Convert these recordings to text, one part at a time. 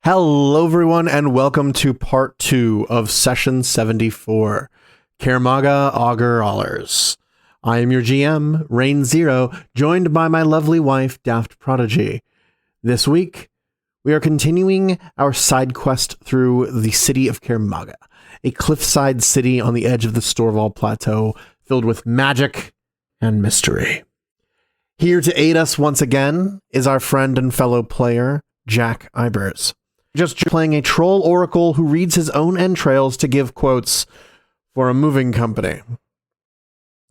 Hello, everyone, and welcome to part 2 of Session 74, Kaer Maga, Augur, Allers. I am your GM, Rain Zero, joined by my lovely wife, Daft Prodigy. This week, we are continuing our side quest through the city of Kaer Maga, a cliffside city on the edge of the Storval Plateau, filled with magic and mystery. Here to aid us once again is our friend and fellow player, Jack Ibers. Just playing a troll oracle who reads his own entrails to give quotes for a moving company.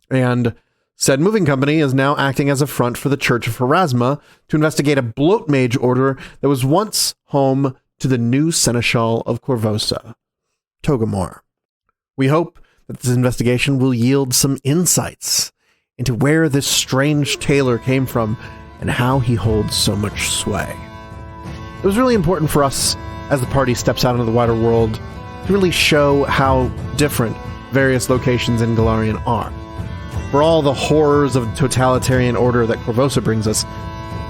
And said moving company is now acting as a front for the Church of Pharasma to investigate a bloat mage order that was once home to the new Seneschal of Korvosa, Togamor. We hope that this investigation will yield some insights into where this strange tailor came from and how he holds so much sway. It was really important for us, as the party steps out into the wider world, to really show how different various locations in Golarion are. For all the horrors of totalitarian order that Korvosa brings us,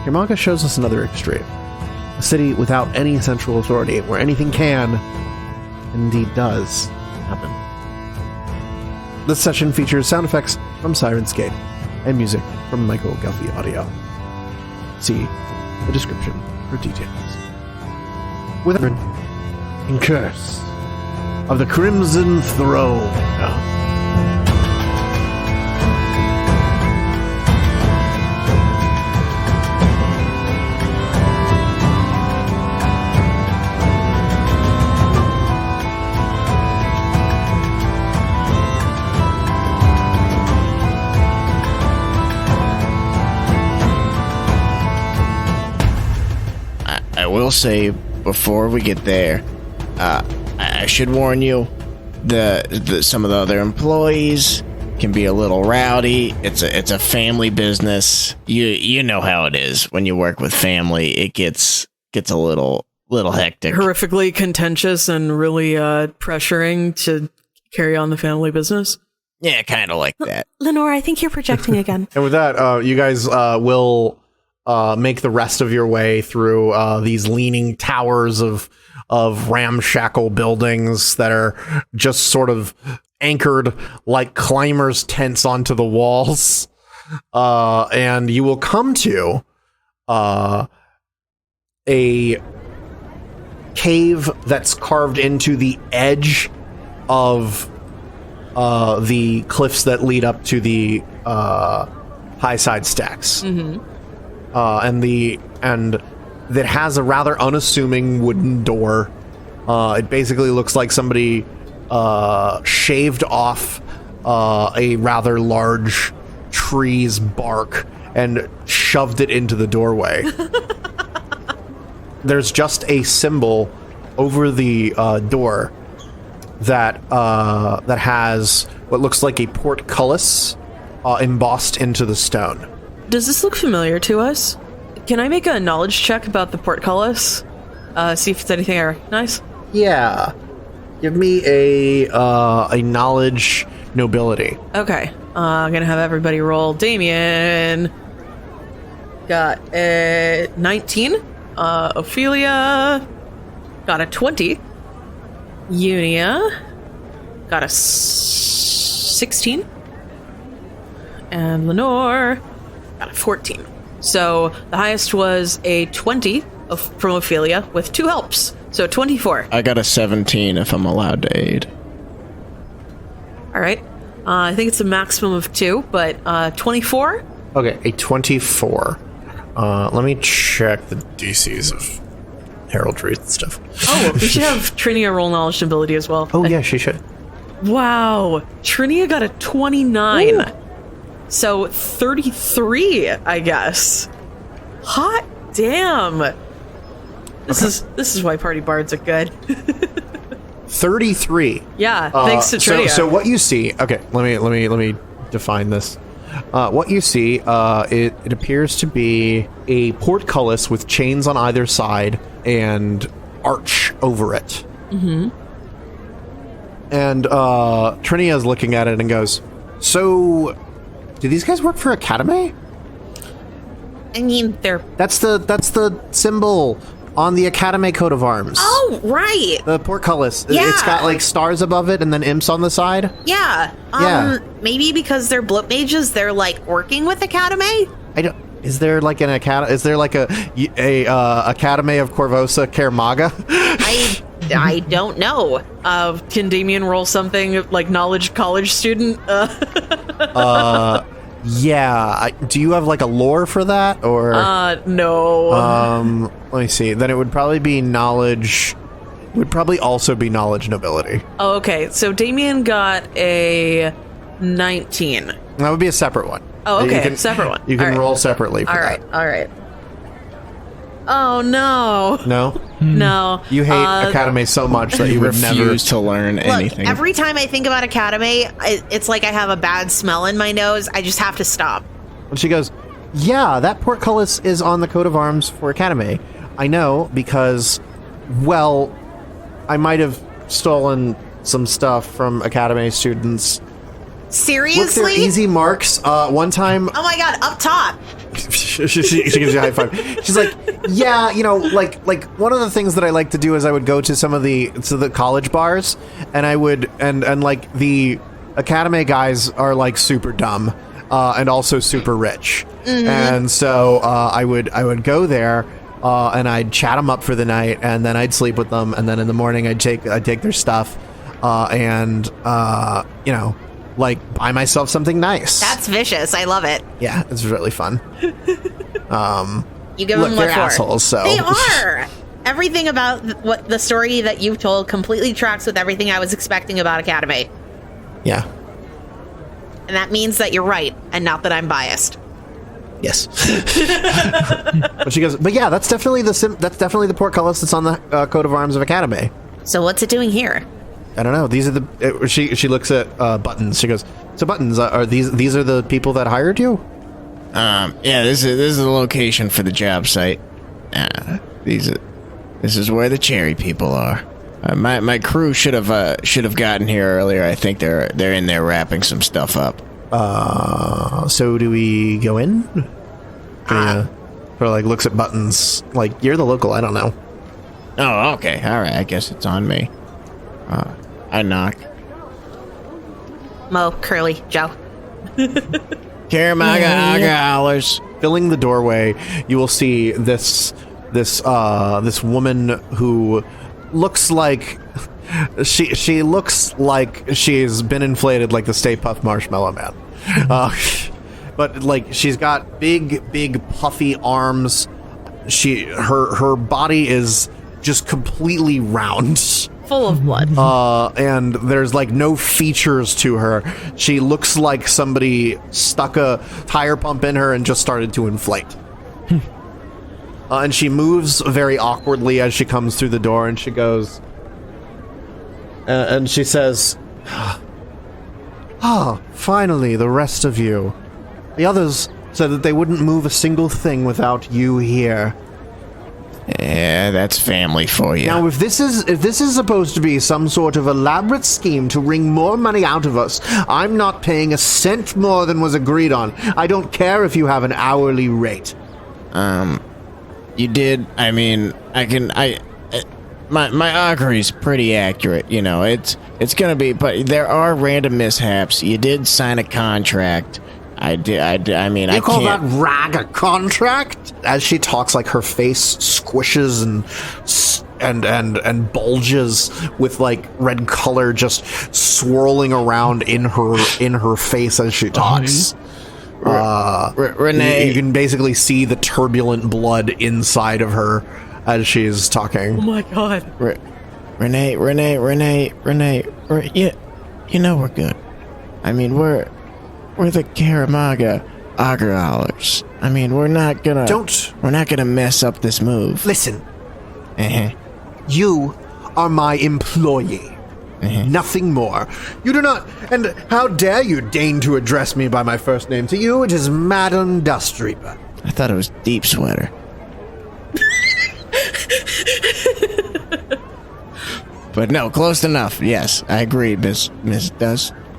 Kaer Maga shows us another extreme. A city without any central authority, where anything can, and indeed does, happen. This session features sound effects from Syrinscape and music from Michael Ghelfi Audio. See the description for details. With in Curse of the Crimson Throne. I will say, before we get there, I should warn you, some of the other employees can be a little rowdy. It's a family business. You know how it is when you work with family. It gets a little hectic. Horrifically contentious and really pressuring to carry on the family business. Yeah, kind of like that. Lenore, I think you're projecting again. And with that, you guys will make the rest of your way through these leaning towers of ramshackle buildings that are just sort of anchored like climbers' tents onto the walls. And you will come to a cave that's carved into the edge of the cliffs that lead up to the high side stacks. Mm-hmm. And that has a rather unassuming wooden door. It basically looks like somebody shaved off a rather large tree's bark and shoved it into the doorway. There's just a symbol over the door that has what looks like a portcullis embossed into the stone. Does this look familiar to us? Can I make a knowledge check about the portcullis? See if it's anything I recognize? Yeah. Give me a knowledge nobility. Okay. I'm gonna have everybody roll. Damien got a 19. Ophelia got a 20. Unia got a 16. And Lenore got a 14. So the highest was a 20 from Ophelia with 2 helps. So 24. I got a 17 if I'm allowed to aid. All right. I think it's a maximum of 2, but 24? Okay, a 24. Let me check the DCs of heraldry and stuff. Oh, we should have Trinia roll knowledge ability as well. Oh, yeah, she should. Wow. Trinia got a 29. Ooh. So 33, I guess. Hot damn. This is why party bards are good. 33. Yeah, thanks to Trinia. So what you see? Okay, let me define this. What you see, it appears to be a portcullis with chains on either side and arch over it. Mm-hmm. And Trinia is looking at it and goes, "So, do these guys work for Academy?" I mean, they're... That's the symbol. on the Academy coat of arms. Oh, right. The portcullis. Yeah. It's got like stars above it and then imps on the side. Yeah. Yeah. Maybe because they're bloat mages, they're like working with Academy. I don't. Is there like an academy? Is there like a Academy of Corvosa Kaer Maga? I don't know. Can Damien roll something like knowledge college student? Yeah. Do you have like a lore for that or? No. Let me see. Then it would probably be knowledge. Would probably also be knowledge nobility. Oh, okay. So Damien got a 19. That would be a separate one. Oh, okay. Separate one. You can All right. roll separately for All that. right. All right. Oh no. No? No. You hate Academy so much that you would never refuse to learn anything. Look, every time I think about Academy, it's like I have a bad smell in my nose. I just have to stop. And she goes, yeah, that portcullis is on the coat of arms for Academy. I know because, well, I might have stolen some stuff from Academy students. Seriously? Look, they're easy marks. One time... Oh my god, up top. she gives you a high five. She's like, yeah, you know, like one of the things that I like to do is I would go to some of the college bars, and I would and like the Academy guys are like super dumb, and also super rich, and so I would go there, and I'd chat them up for the night, and then I'd sleep with them, and then in the morning I'd take their stuff, and you know. Like, buy myself something nice. That's vicious. I love it. Yeah, it's really fun. You give Look, them they're what for. assholes, so. They are. Everything about what the story that you've told completely tracks with everything I was expecting about Academy. Yeah. And that means that you're right, and not that I'm biased. Yes. But she goes, but yeah, that's definitely the portcullis that's on the coat of arms of Academy. So what's it doing here? I don't know. These are the. She looks at Buttons. She goes, so Buttons, are these are the people that hired you? Yeah, this is the location for the job site. This is where the cherry people are. My crew should have gotten here earlier. I think they're in there wrapping some stuff up. So do we go in? Or like looks at Buttons like, you're the local. I don't know. Oh, okay. All right. I guess it's on me. I knock. Mo, Curly, Joe. Kaer Maga, Augur hollers. Filling the doorway, you will see this woman who looks like she looks like she's been inflated like the Stay Puft Marshmallow Man. But like she's got big puffy arms. Her body is just completely round. Full of blood. And there's like no features to her. She looks like somebody stuck a tire pump in her and just started to inflate. And she moves very awkwardly as she comes through the door, and she goes, and she says, finally, the rest of you. The others said that they wouldn't move a single thing without you here. Yeah, that's family for you. Now, if this is supposed to be some sort of elaborate scheme to wring more money out of us, I'm not paying a cent more than was agreed on. I don't care if you have an hourly rate. You did. I mean, my augury's pretty accurate. You know, it's gonna be, but there are random mishaps. You did sign a contract. I did. I mean, I can't. You call that rag a contract? As she talks, like her face squishes and bulges with like red color just swirling around in her face as she talks. Renee, you can basically see the turbulent blood inside of her as she's talking. Oh my god. Renee. Yeah, you know we're good. I mean, we're the Kaer Maga Augur hollers. I mean, we're not gonna mess up this move. Listen. You are my employee. Nothing more. You do not, and how dare you deign to address me by my first name? To you, it is Madam Dustreaper. I thought it was Deep Sweater. But no, close enough. Yes, I agree, Miss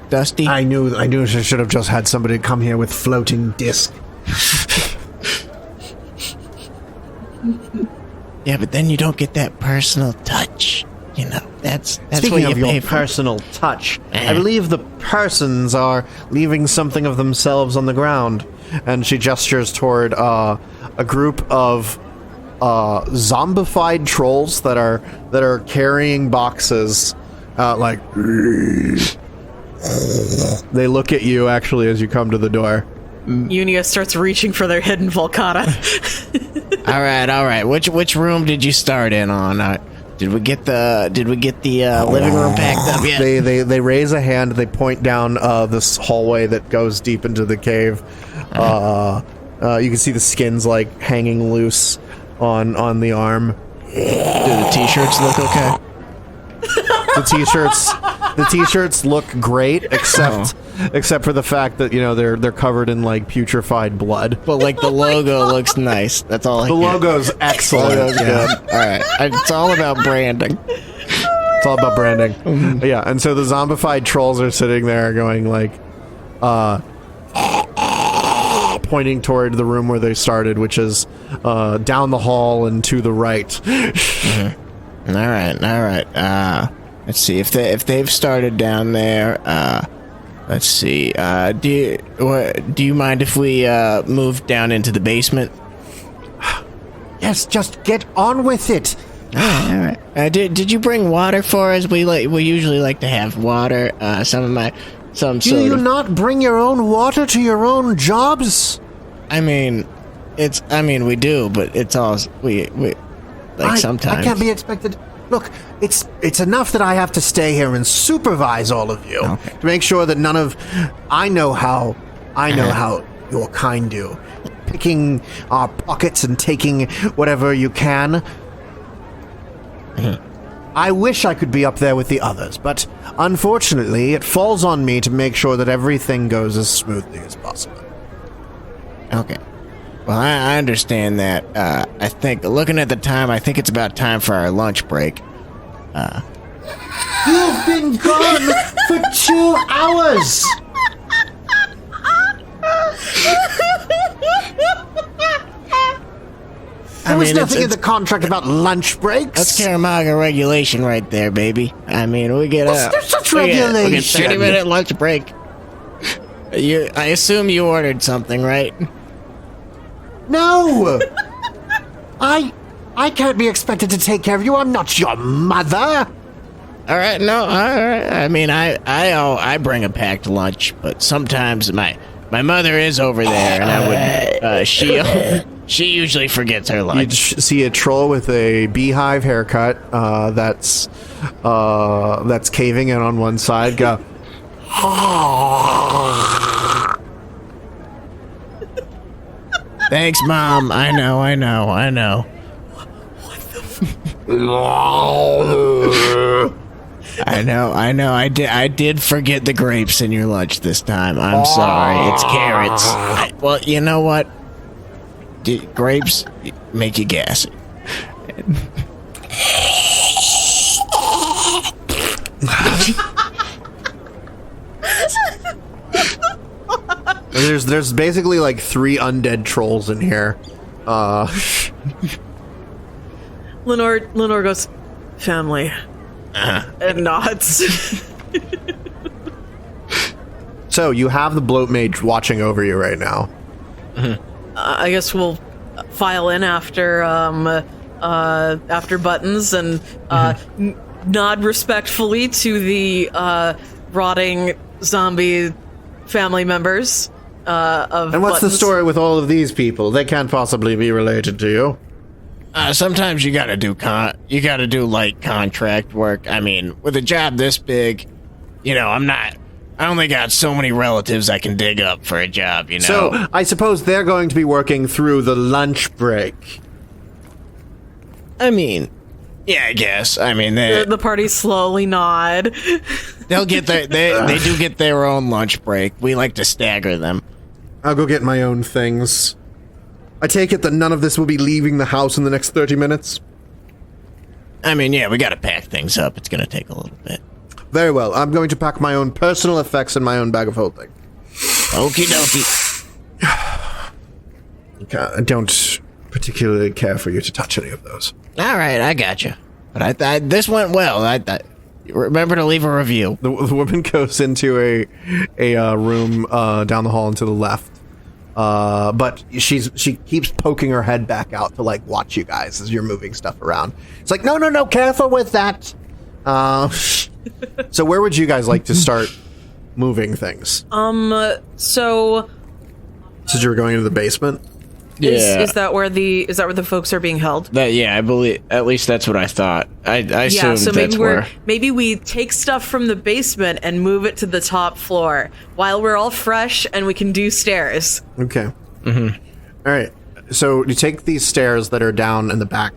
Dusty. I knew I should have just had somebody come here with floating disc. Yeah, but then you don't get that personal touch. You know, that's Speaking what of you pay your for. personal touch, I believe the persons are leaving something of themselves on the ground. And she gestures toward a group of zombified trolls that are carrying boxes, like. They look at you actually as you come to the door. Unia starts reaching for their hidden Volcata. All right. Which room did you start in on? Did we get the living room packed up yet? They raise a hand. They point down this hallway that goes deep into the cave. You can see the skins like hanging loose on the arm. Do the t-shirts look okay? The t-shirts look great, except for the fact that they're covered in like putrefied blood. But like the logo looks nice. That's all. The logo's excellent. Logo's good. All right, it's all about branding. It's all about branding. Yeah, and so the zombified trolls are sitting there going like, pointing toward the room where they started, which is down the hall and to the right. All right. Let's see if they've started down there. Let's see. Do you mind if we move down into the basement? Yes, just get on with it. All right. Did you bring water for us? We usually like to have water. Do you not bring your own water to your own jobs? I mean, we do, but it's all we sometimes. I can't be expected. Look, it's enough that I have to stay here and supervise all of you to make sure that none of. I know how your kind do, picking our pockets and taking whatever you can. I wish I could be up there with the others, but unfortunately, it falls on me to make sure that everything goes as smoothly as possible. Okay. Well, I understand that. I think, looking at the time, I think it's about time for our lunch break. You've been gone for 2 hours! There was nothing in the contract about lunch breaks. That's Kaer Maga regulation right there, baby. I mean, we get There's such regulation. We get 30-minute lunch break. I assume you ordered something, right? No! I can't be expected to take care of you. I'm not your mother. All right, no, all right. I mean, I bring a packed lunch, but sometimes my mother is over there, and I would she usually forgets her lunch. You'd see a troll with a beehive haircut that's caving in on one side. Go. Thanks, Mom. I know. What the I know. I did forget the grapes in your lunch this time. I'm sorry. It's carrots. Well, you know what? Grapes make you gassy. There's basically like 3 undead trolls in here. Lenore goes, family. And nods. So you have the bloat mage watching over you right now. I guess we'll file in after Buttons and nod respectfully to the rotting zombie family members of. And what's Buttons. the story with all of these people? They can't possibly be related to you. Sometimes you gotta do light contract work. I mean, with a job this big, I only got so many relatives I can dig up for a job, So, I suppose they're going to be working through the lunch break. I mean, yeah, I guess. I mean, The party slowly nod. they'll get they do get their own lunch break. We like to stagger them. I'll go get my own things. I take it that none of this will be leaving the house in the next 30 minutes? I mean, yeah, we gotta pack things up. It's gonna take a little bit. Very well. I'm going to pack my own personal effects in my own bag of holding. Okie dokie. Okay, don't particularly care for you to touch any of those. All right, I got you. But this went well. Remember to leave a review. The woman goes into a room down the hall and to the left. But she keeps poking her head back out to like watch you guys as you're moving stuff around. It's like, no, careful with that. So where would you guys like to start moving things? So Since you were going into the basement? is that where the folks are being held? I believe, at least that's what I thought. I assumed so that's where. maybe we take stuff from the basement and move it to the top floor while we're all fresh and we can do stairs. Okay. Mm-hmm. All right. So you take these stairs that are down in the back.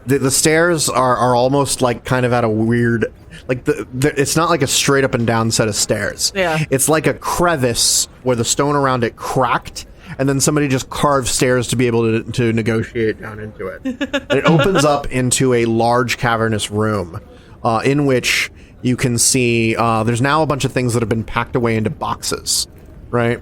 The stairs are almost like kind of at a weird, like it's not like a straight up and down set of stairs. Yeah. It's like a crevice where the stone around it cracked, and then somebody just carved stairs to be able to negotiate down into it. And it opens up into a large cavernous room, in which you can see there's now a bunch of things that have been packed away into boxes, right?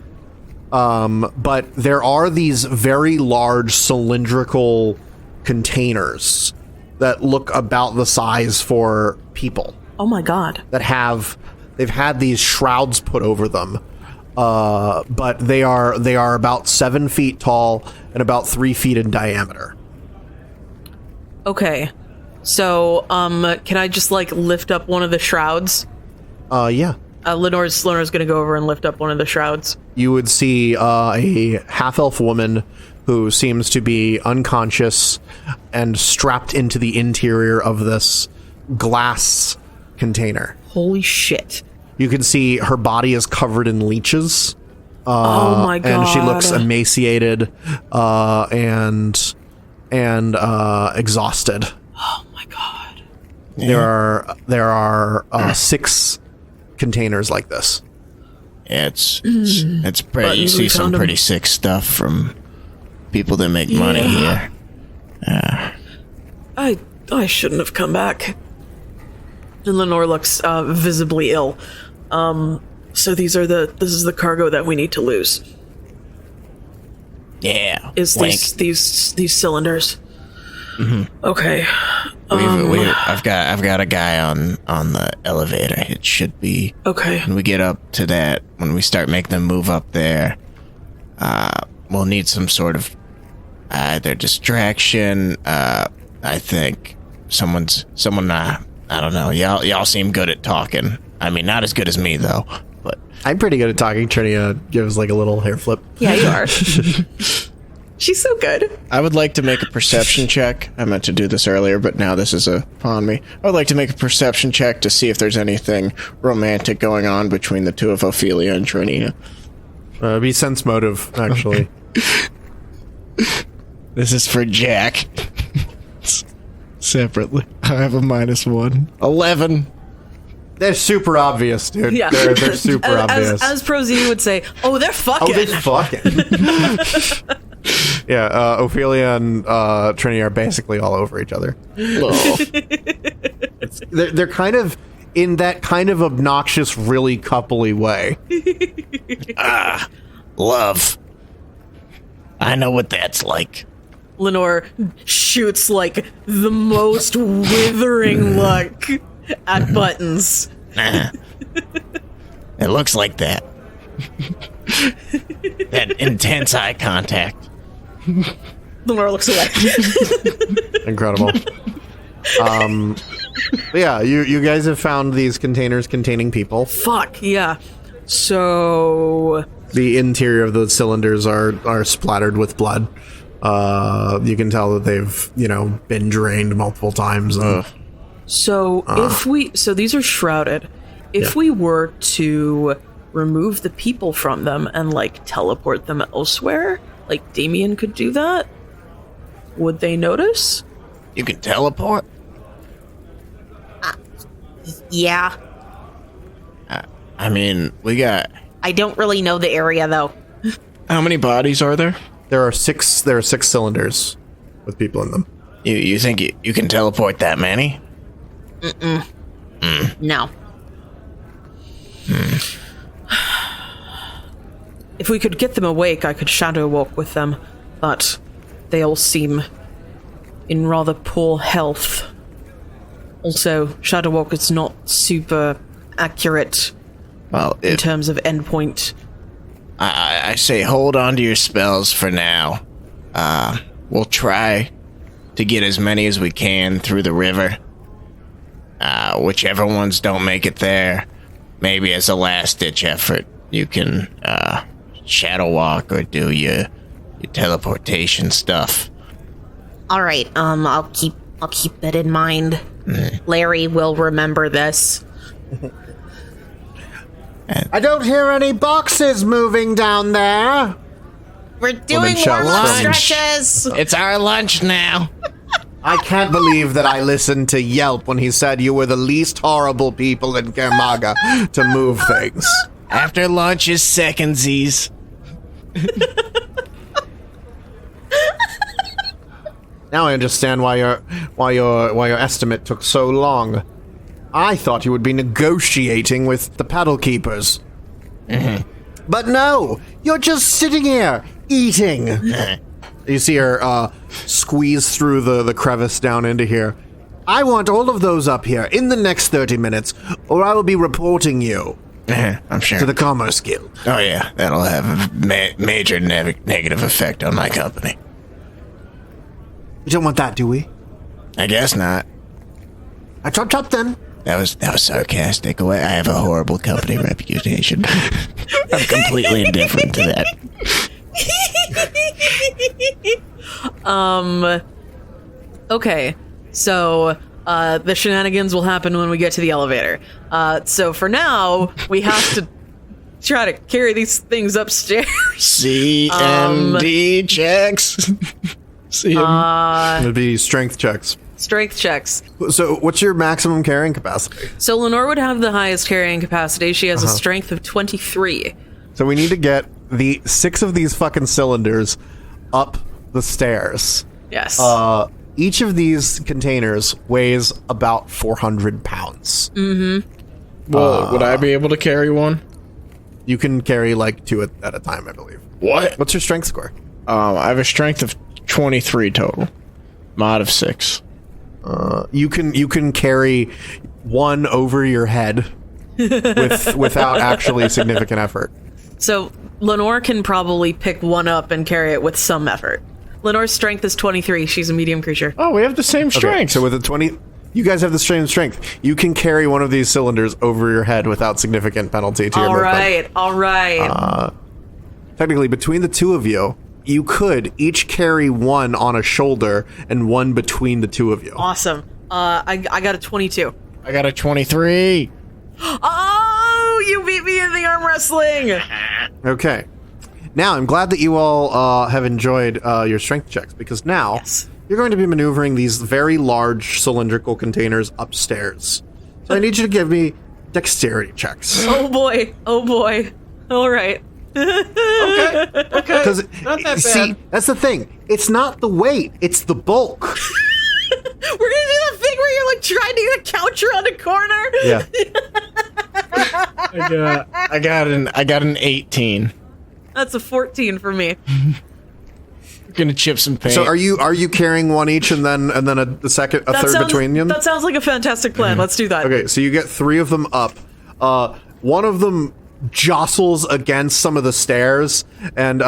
But there are these very large cylindrical containers that look about the size for people. Oh my god. They've had these shrouds put over them. But they are about 7 feet tall and about 3 feet in diameter. Okay. So, can I just like lift up one of the shrouds? Yeah. Lenore's gonna go over and lift up one of the shrouds. You would see a half-elf woman who seems to be unconscious and strapped into the interior of this glass container. Holy shit. You can see her body is covered in leeches. Oh my god. And she looks emaciated and exhausted. Oh my god. There are 6 containers like this. Yeah, it's pretty. You see some pretty sick stuff from people that make money here. I shouldn't have come back. And Lenore looks visibly ill. So this is the cargo that we need to lose. Yeah. Is wink. these cylinders? Mm-hmm. Okay. I've got a guy on the elevator. It should be okay. When we get up to that, when we start making them move up there, we'll need some sort of either distraction. I think someone. I don't know. Y'all seem good at talking. I mean, not as good as me though. But I'm pretty good at talking. Trinia gives like a little hair flip. Yeah, you are. She's so good. I would like to make a perception check. I meant to do this earlier, but now this is upon me. I would like to make a perception check to see if there's anything romantic going on between the two of Ophelia and Trinia. Be sense motive, actually. This is for Jack. Separately. I have a -1. 11. They're super obvious, dude. Yeah. They're super obvious. As Prozine would say, oh, they're fucking. Oh, they're fucking. Yeah, Ophelia and Trini are basically all over each other. They're kind of in that kind of obnoxious, really coupley way. Love. I know what that's like. Lenore shoots like the most withering look at Buttons. It looks like that. That intense eye contact. Lenore looks away. Incredible. But yeah, you guys have found these containers containing people. Fuck, yeah. So The interior of the cylinders are splattered with blood. You can tell that they've, been drained multiple times. So these are shrouded. If we were to remove the people from them and like teleport them elsewhere, like Damien could do that, would they notice? You can teleport? Yeah. I mean, we got... I don't really know the area, though. How many bodies are there? There are six cylinders with people in them. You think you can teleport that many? No. If we could get them awake, I could shadow walk with them, but they all seem in rather poor health. Also, Shadow Walker's not super accurate in terms of endpoint. I say hold on to your spells for now. We'll try to get as many as we can through the river. Whichever ones don't make it there, maybe as a last-ditch effort, you can shadow walk or do your teleportation stuff. All right. I'll keep that in mind. Larry will remember this. I don't hear any boxes moving down there. We're doing shouts warm-up from- stretches. It's our lunch now. I can't believe that I listened to Yelp when he said you were the least horrible people in Kaer Maga to move things. After lunch is secondsies. Now I understand why your estimate took so long. I thought you would be negotiating with the paddle keepers. But no, you're just sitting here eating. You see her squeeze through the crevice down into here. I want all of those up here in the next 30 minutes, or I will be reporting you I'm sure. to the Commerce Guild. Oh yeah, that'll have a major negative effect on my company. You don't want that, do we? I guess not. Chop then. That was sarcastic. I have a horrible company reputation. I'm completely indifferent to that. Okay, so the shenanigans will happen when we get to the elevator. So for now, we have to try to carry these things upstairs. CMD checks. It'd be strength checks. Strength checks. So what's your maximum carrying capacity? So Lenore would have the highest carrying capacity. She has a strength of 23. So we need to get the 6 of these fucking cylinders up the stairs. Yes. Each of these containers weighs about 400 pounds. Well, would I be able to carry one? You can carry like 2 at a time, I believe. What? What's your strength score? I have a strength of 23 total. Mod of 6. You can carry one over your head without actually significant effort. So Lenore can probably pick one up and carry it with some effort. Lenore's strength is 23. She's a medium creature. Oh, we have the same Okay, strength. so with a 20, you guys have the same strength. You can carry one of these cylinders over your head without significant penalty to your movement. All right. Technically, between the two of you, you could each carry one on a shoulder and one between the two of you. Awesome. I got a 22. I got a 23. Oh, you beat me in the arm wrestling. Okay. Now, I'm glad that you all have enjoyed your strength checks, because now you're going to be maneuvering these very large cylindrical containers upstairs. So I need you to give me dexterity checks. Oh boy. All right. Okay. Because Not that see, bad. that's the thing. It's not the weight; it's the bulk. We're gonna do the thing where you're like trying to get a couch around a corner. Yeah. I got an 18. That's a 14 for me. Gonna chip some paint. So are you carrying one each and then a third between you? That sounds like a fantastic plan. Let's do that. Okay, so you get 3 of them up. One of them jostles against some of the stairs, and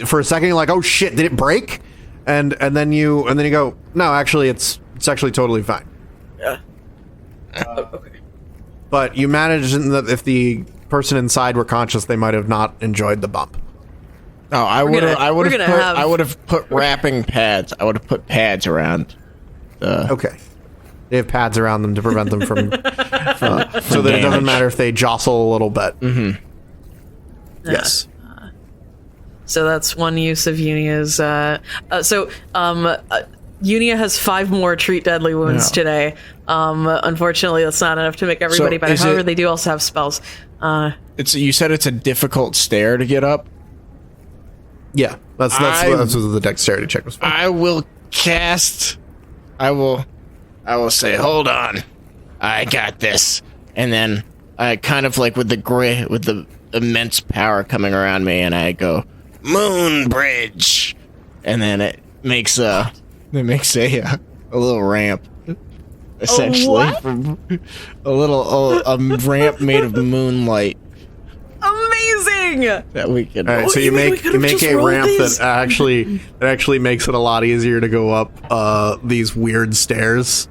for a second you're like, oh shit, did it break? And then you go, no, actually it's actually totally fine. Yeah. Okay. But you managed that if the person inside were conscious, they might have not enjoyed the bump. Oh, I would have put wrapping pads. I would have put pads around. Okay. They have pads around them to prevent them from so that it doesn't matter if they jostle a little bit. Mm-hmm. Yes. So that's one use of Unia's. Unia has 5 more treat deadly wounds today. Unfortunately, that's not enough to make everybody better. However, they do also have spells. You said it's a difficult stair to get up. Yeah, that's what the dexterity check was for. I will cast. I will say, hold on, I got this, and then I kind of like with the immense power coming around me, and I go Moon Bridge, and then makes a little ramp. Essentially, from a ramp made of moonlight Amazing! that we can. All right, so you make a ramp that actually makes it a lot easier to go up these weird stairs.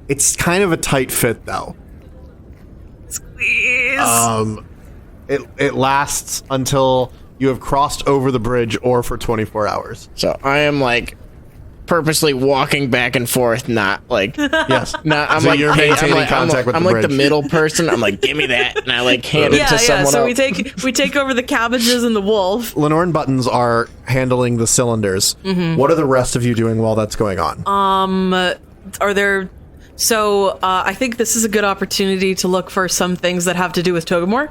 It's kind of a tight fit though. Please. It lasts until you have crossed over the bridge or for 24 hours. So I am like purposely walking back and forth, not like Yes. not. I'm So like you're maintaining contact with I'm the like the bridge. middle person. I'm like, give me that, and I like hand it to someone So else. we take over the cabbages and the wolf. Lenore and Buttons are handling the cylinders. Mm-hmm. What are the rest of you doing while that's going on? Are there? So I think this is a good opportunity to look for some things that have to do with Togemore.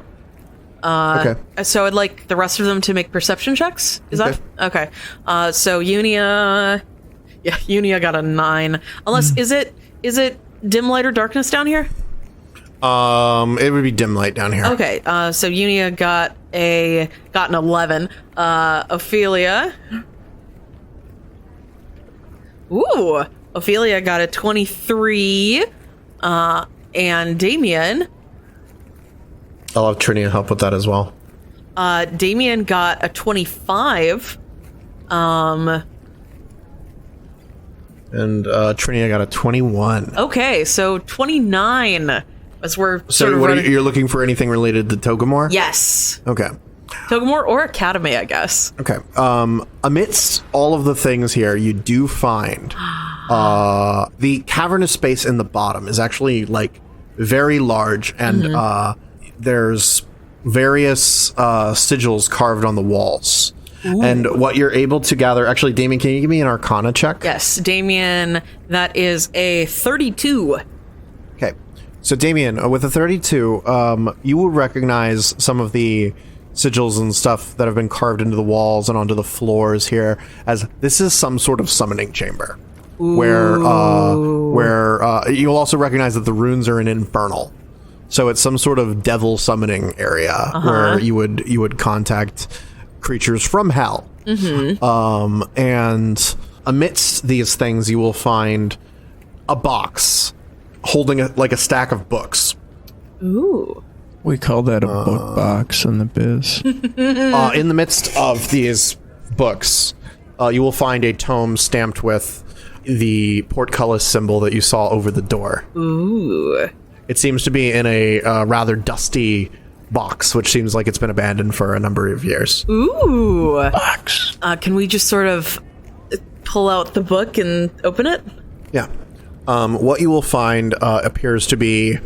Okay. So I'd like the rest of them to make perception checks. Is that okay? So Unia got a 9. Unless is it dim light or darkness down here? It would be dim light down here. Okay. So Unia got an 11. Ophelia. Ooh, Ophelia got a 23. And Damien. I'll have Trinia help with that as well. Damien got a 25. And Trinia got a 21. Okay, so 29. As we're So sort of what running. you're looking for anything related to Togemore? Yes, Okay. Togemore or Academy, I guess. Okay. Amidst all of the things here, you do find the cavernous space in the bottom is actually like very large, and there's various sigils carved on the walls. Ooh. And what you're able to gather, actually, Damien, can you give me an Arcana check? Yes, Damien, that is a 32. Okay. So, Damien, with a 32, you will recognize some of the sigils and stuff that have been carved into the walls and onto the floors here as this is some sort of summoning chamber. Ooh. Where you'll also recognize that the runes are in Infernal. So it's some sort of devil summoning area where you would contact creatures from hell. And amidst these things, you will find a box holding a stack of books. Ooh. We call that a book box in the biz. In the midst of these books, you will find a tome stamped with the portcullis symbol that you saw over the door. Ooh. It seems to be in a rather dusty box, which seems like it's been abandoned for a number of years. Ooh. Box. Can we just sort of pull out the book and open it? Yeah. What you will find appears to be,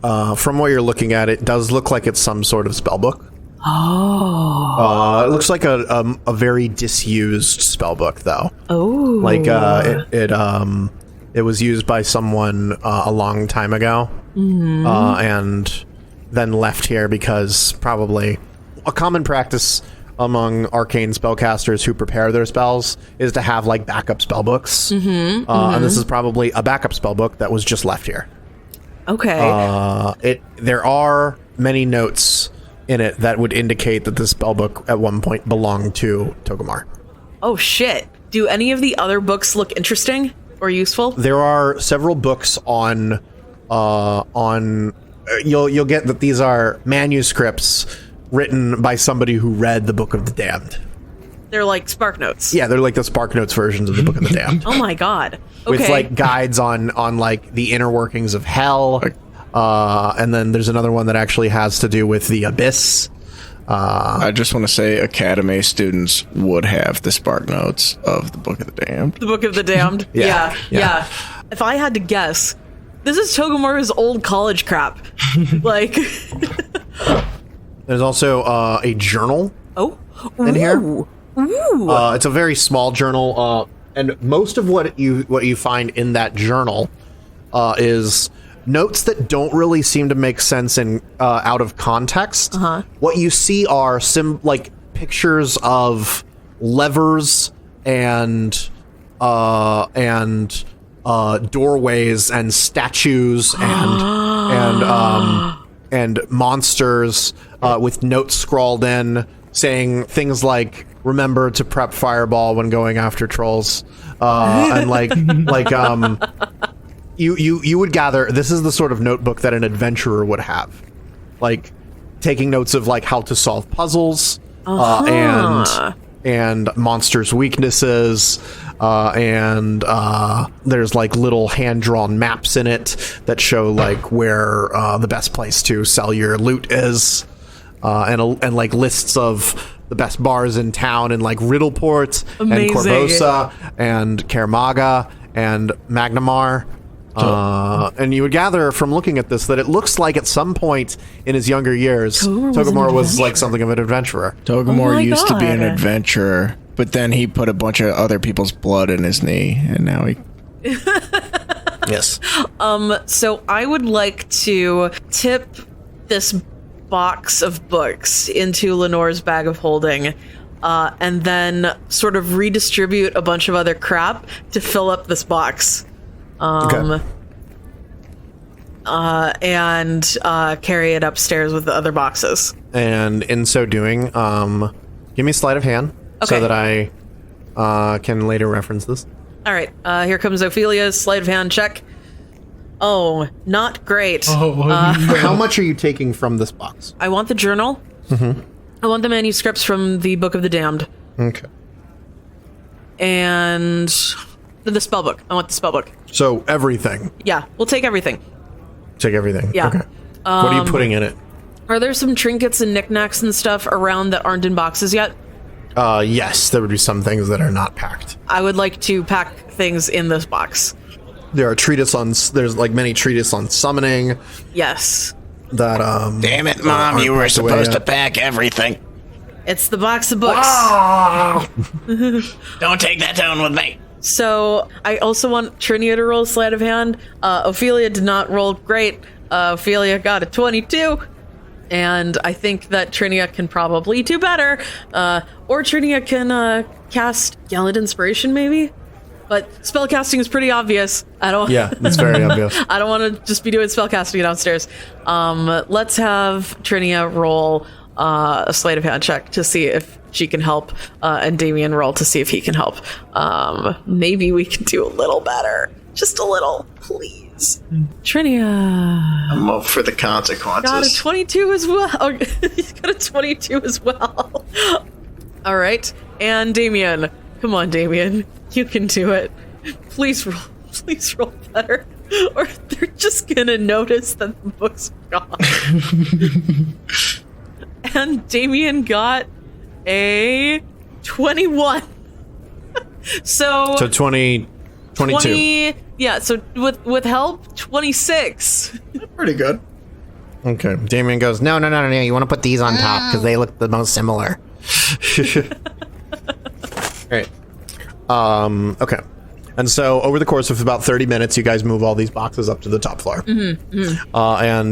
from what you're looking at, it does look like it's some sort of spell book. Oh. It looks like a very disused spell book, though. Oh. Like it was used by someone a long time ago, and then left here because probably a common practice among arcane spellcasters who prepare their spells is to have like backup spell books, and this is probably a backup spell book that was just left here. Okay. There are many notes in it that would indicate that this spellbook at one point belonged to Togemar. Oh shit. Do any of the other books look interesting or useful? There are several books on you'll get that these are manuscripts written by somebody who read the Book of the Damned. They're like Spark Notes. Yeah, they're like the Spark Notes versions of the Book of the Damned. Oh my god. Okay. With like guides on like the inner workings of hell. And then there's another one that actually has to do with the abyss. I just want to say Academy students would have the Spark Notes of the Book of the Damned. The Book of the Damned. Yeah. Yeah. If I had to guess, this is Togemore's old college crap. Like There's also a journal in here. Ooh. It's a very small journal, and most of what you find in that journal is notes that don't really seem to make sense in out of context. What you see are like pictures of levers and doorways and statues and monsters with notes scrawled in saying things like remember to prep fireball when going after trolls, and you would gather this is the sort of notebook that an adventurer would have, like taking notes of like how to solve puzzles, and monsters' weaknesses, and there's like little hand-drawn maps in it that show like where the best place to sell your loot is, and like lists of the best bars in town in like Riddleport and Corvosa and Kaer Maga and Magnamar. And you would gather from looking at this that it looks like at some point in his younger years, Togamore was like something of an adventurer. Togamore used to be an adventurer, but then he put a bunch of other people's blood in his knee, and now he... Yes. So I would like to tip this box of books into Lenore's bag of holding, and then sort of redistribute a bunch of other crap to fill up this box. And carry it upstairs with the other boxes. And in so doing, give me a sleight of hand so that I can later reference this. All right, here comes Ophelia's sleight of hand check. Oh, not great. How much are you taking from this box? I want the journal. Mm-hmm. I want the manuscripts from the Book of the Damned. Okay. And the spell book. I want the spell book. So everything. Yeah, we'll take everything. Take everything. Yeah. Okay. What are you putting in it? Are there some trinkets and knickknacks and stuff around that aren't in boxes yet? Yes, there would be some things that are not packed. I would like to pack things in this box. There are there's like many treatises on summoning. Yes. That Damn it, Mom, you were supposed to pack everything. It's the box of books. Don't take that tone with me. So I also want Trinia to roll sleight of hand. Ophelia did not roll great. Ophelia got a 22. And I think that Trinia can probably do better. Or Trinia can cast Gallant Inspiration, maybe? But spellcasting is pretty obvious. Yeah, it's very obvious. I don't want to just be doing spellcasting downstairs. Let's have Trinia roll a sleight of hand check to see if she can help, and Damien roll to see if he can help. Maybe we can do a little better. Just a little, please. Trinia. I'm up for the consequences. Got a 22 as well. Oh, he's got a 22 as well. All right. And Damien. Come on, Damien. You can do it. Please roll better. Or they're just gonna notice that the book's gone. And Damien got a 21. So 22. 20, yeah, so with help, 26. Pretty good. Okay. Damien goes, no. You want to put these on top because they look the most similar. All right. Okay. And so over the course of about 30 minutes, you guys move all these boxes up to the top floor. And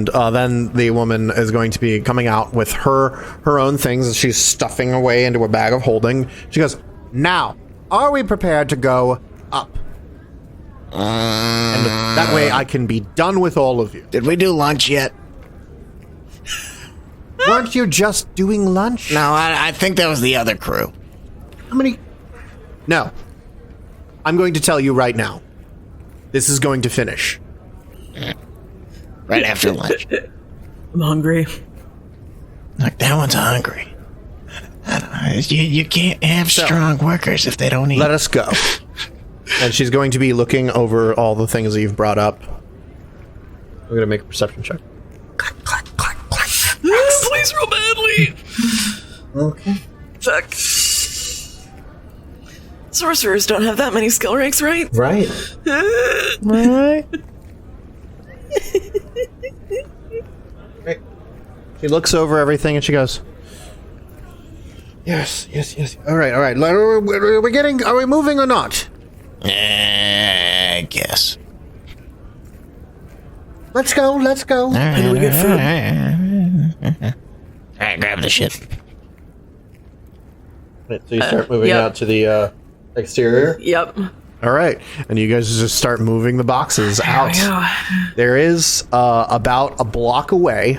then the woman is going to be coming out with her own things that she's stuffing away into a bag of holding. She goes, now, are we prepared to go up? And that way I can be done with all of you. Did we do lunch yet? Weren't you just doing lunch? No, I think that was the other crew. How many? No. I'm going to tell you right now. This is going to finish. Right after lunch. I'm hungry. Look, that one's hungry. I don't know. You can't have strong workers if they don't eat. Let us go. And she's going to be looking over all the things that you've brought up. I'm going to make a perception check. Please roll badly. Okay. Fuck. Sorcerers don't have that many skill ranks, right? Right. Right. She looks over everything and she goes, Yes. All right. Are we moving or not? I guess. Let's go. All right, do we get food? All right, grab the shit. Right, so you start moving out to the exterior? Yep. All right. And you guys just start moving the boxes out. There is, about a block away,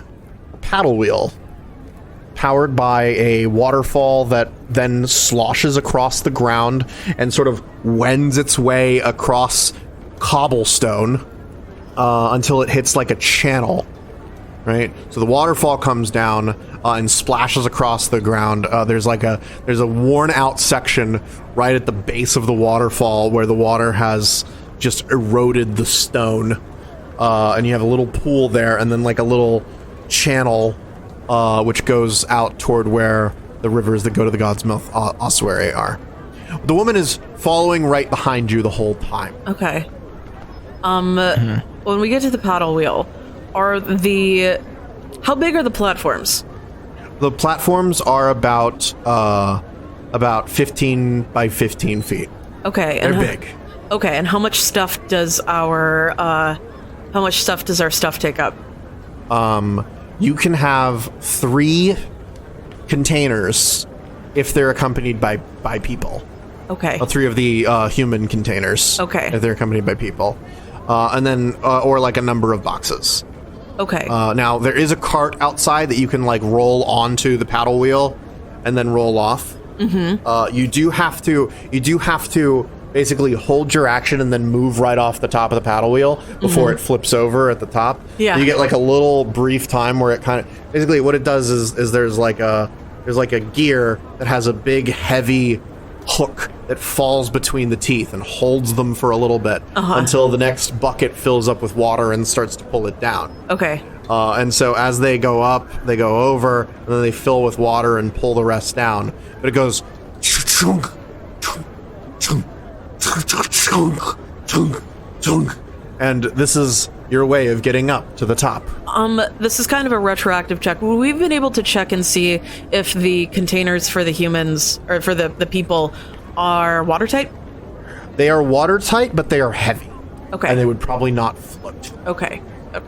a paddle wheel powered by a waterfall that then sloshes across the ground and sort of wends its way across cobblestone until it hits like a channel, right? So the waterfall comes down and splashes across the ground. There's a worn out section right at the base of the waterfall where the water has just eroded the stone, and you have a little pool there, and then like a little channel which goes out toward where the rivers that go to the God's Mouth ossuary are. The woman is following right behind you the whole time. Okay. When we get to the paddle wheel, how big are the platforms? The platforms are about 15 by 15 feet. Okay. They're big. Okay, and how much stuff does our stuff take up? You can have 3 containers if they're accompanied by people. Okay. 3 of the human containers. Okay. If they're accompanied by people. And then, or like a number of boxes. Okay. Now, there is a cart outside that you can like roll onto the paddle wheel and then roll off. Mm-hmm. You do have to basically hold your action and then move right off the top of the paddle wheel before it flips over at the top. Yeah. You get like a little brief time where it kind of basically what it does is there's like a gear that has a big heavy hook that falls between the teeth and holds them for a little bit until the next bucket fills up with water and starts to pull it down. Okay. And so as they go up, they go over, and then they fill with water and pull the rest down. But it goes and this is your way of getting up to the top. This is kind of a retroactive check. We've been able to check and see if the containers for the humans or for the people are watertight. They are watertight, but they are heavy. Okay. And they would probably not float. Okay. All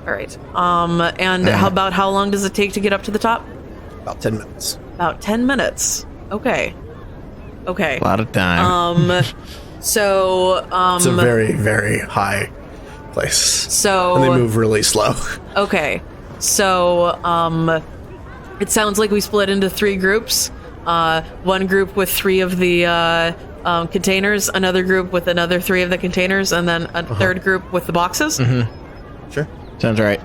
right. And how long does it take to get up to the top? About 10 minutes. About 10 minutes. Okay. A lot of time. So, it's a very, very high place. So, and they move really slow. Okay. So, it sounds like we split into 3 groups. One group with 3 of the containers, another group with another 3 of the containers, and then a third group with the boxes. Mm-hmm. Sure. Sounds right.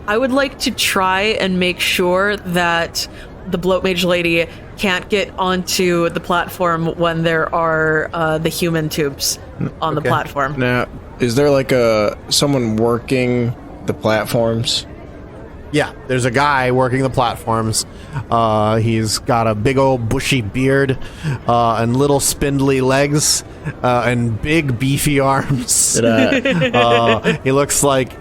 I would like to try and make sure that the bloat mage lady can't get onto the platform when there are the human tubes on the platform. Now, is there like someone working the platforms? Yeah, there's a guy working the platforms. He's got a big old bushy beard and little spindly legs and big beefy arms. He looks like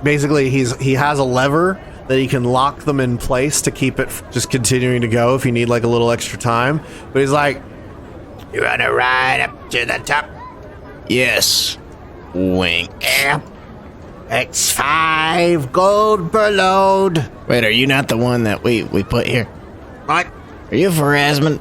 basically he has a lever that he can lock them in place to keep it just continuing to go if you need like a little extra time. But he's like, "You wanna ride up to the top?" Yes. Wink. It's 5 gold per load. Wait, are you not the one that we put here? What? Are you for harassment?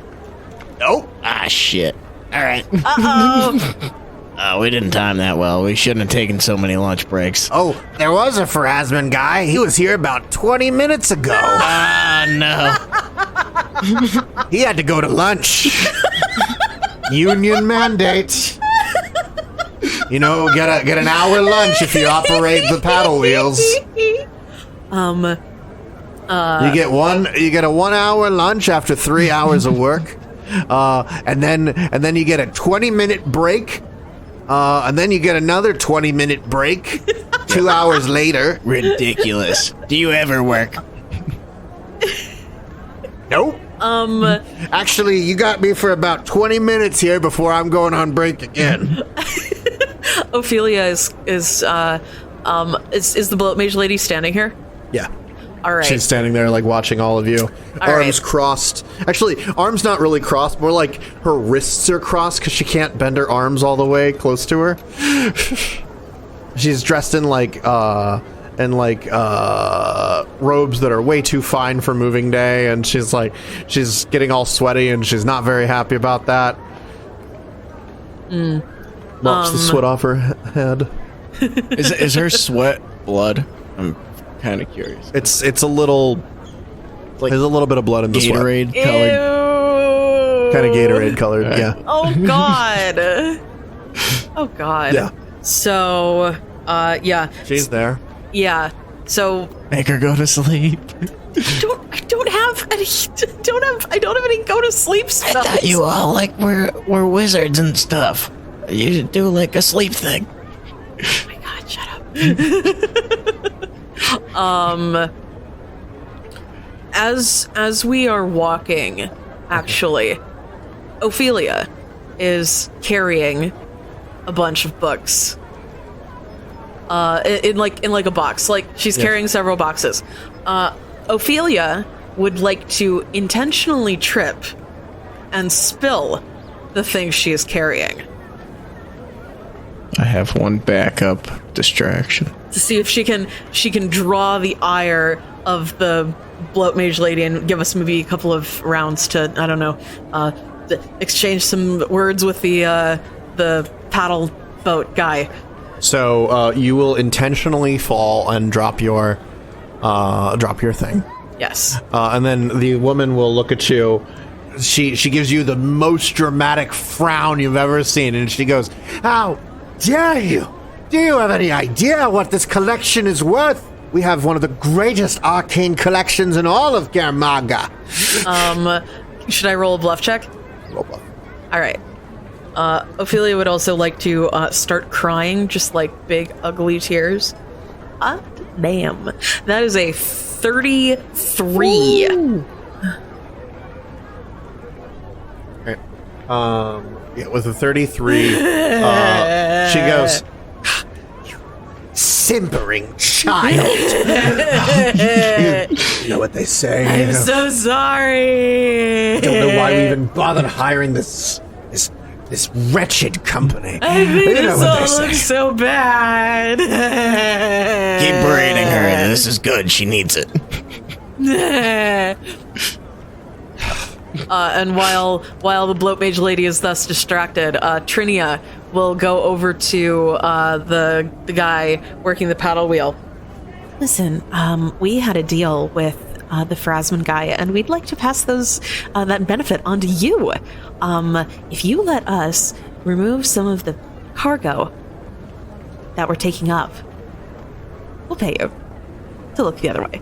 Nope. Ah, shit. All right. Uh-oh. We didn't time that well. We shouldn't have taken so many lunch breaks. Oh, there was a Pharasman guy. He was here about 20 minutes ago. Ah, no. He had to go to lunch. Union mandate. You know, get an hour lunch if you operate the paddle wheels. You get a 1 hour lunch after 3 hours of work. And then you get a 20-minute break. And then you get another 20-minute break 2 hours later. Ridiculous. Do you ever work? Nope. Actually, you got me for about 20 minutes here before I'm going on break again. Ophelia is the bloat mage lady standing here? Yeah. All right. She's standing there, like, watching all of you. Arms crossed. Actually, arms not really crossed. More like her wrists are crossed because she can't bend her arms all the way close to her. She's dressed in, robes that are way too fine for moving day. And she's getting all sweaty and she's not very happy about that. Mops the sweat off her head. Is her sweat blood? I'm kind of curious. It's a little. Like there's a little bit of blood in the sweat. Gatorade Ew. colored. Kind of Gatorade colored. Yeah. Oh God. Oh God. Yeah. So, yeah. She's there. Yeah. So Make her go to sleep. I don't have any go to sleep spells. I thought you all like were wizards and stuff. You should do like a sleep thing. Oh my God, shut up. As we are walking, actually, Ophelia is carrying a bunch of books. In like a box. Like she's carrying several boxes. Ophelia would like to intentionally trip and spill the things she is carrying I have one backup distraction. to see if she can draw the ire of the bloat mage lady and give us maybe a couple of rounds to, I don't know, exchange some words with the paddle boat guy. So you will intentionally fall and drop your thing. Yes. And then the woman will look at you. She gives you the most dramatic frown you've ever seen, and she goes, "How dare you? Do you have any idea what this collection is worth? We have one of the greatest arcane collections in all of Kaer Maga." Should I roll a bluff check? Roll bluff. All right. Ophelia would also like to start crying, just like big, ugly tears. Damn. That is a 33. Ooh. Okay. Yeah, with a 33, she goes, "You simpering child." You know what they say. I'm so sorry. I don't know why we even bothered hiring this wretched company. I think You know this what all they say. looks so bad. Keep berating her. This is good. She needs it. And while the bloat mage lady is thus distracted, Trinia will go over to the guy working the paddle wheel. Listen, we had a deal with the Phrasman guy, and we'd like to pass that benefit on to you. If you let us remove some of the cargo that we're taking up, we'll pay you to look the other way.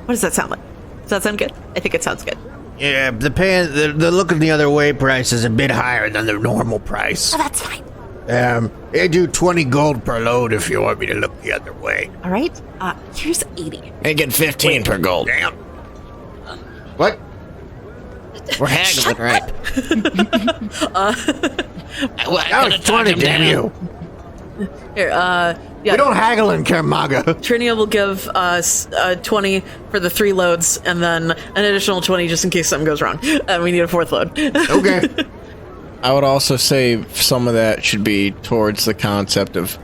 What does that sound like? Does that sound good? I think it sounds good. Yeah, the looking the other way price is a bit higher than the normal price. Oh, that's fine. I do 20 gold per load if you want me to look the other way. All right. Here's 80. And get 15 per gold. Damn. What? We're haggling, right? That was 20, damn you. Here, yeah. We don't haggle in Kaer Maga. Trinia will give us 20 for the 3 loads, and then an additional 20 just in case something goes wrong. And we need a 4th load. Okay. I would also say some of that should be towards the concept of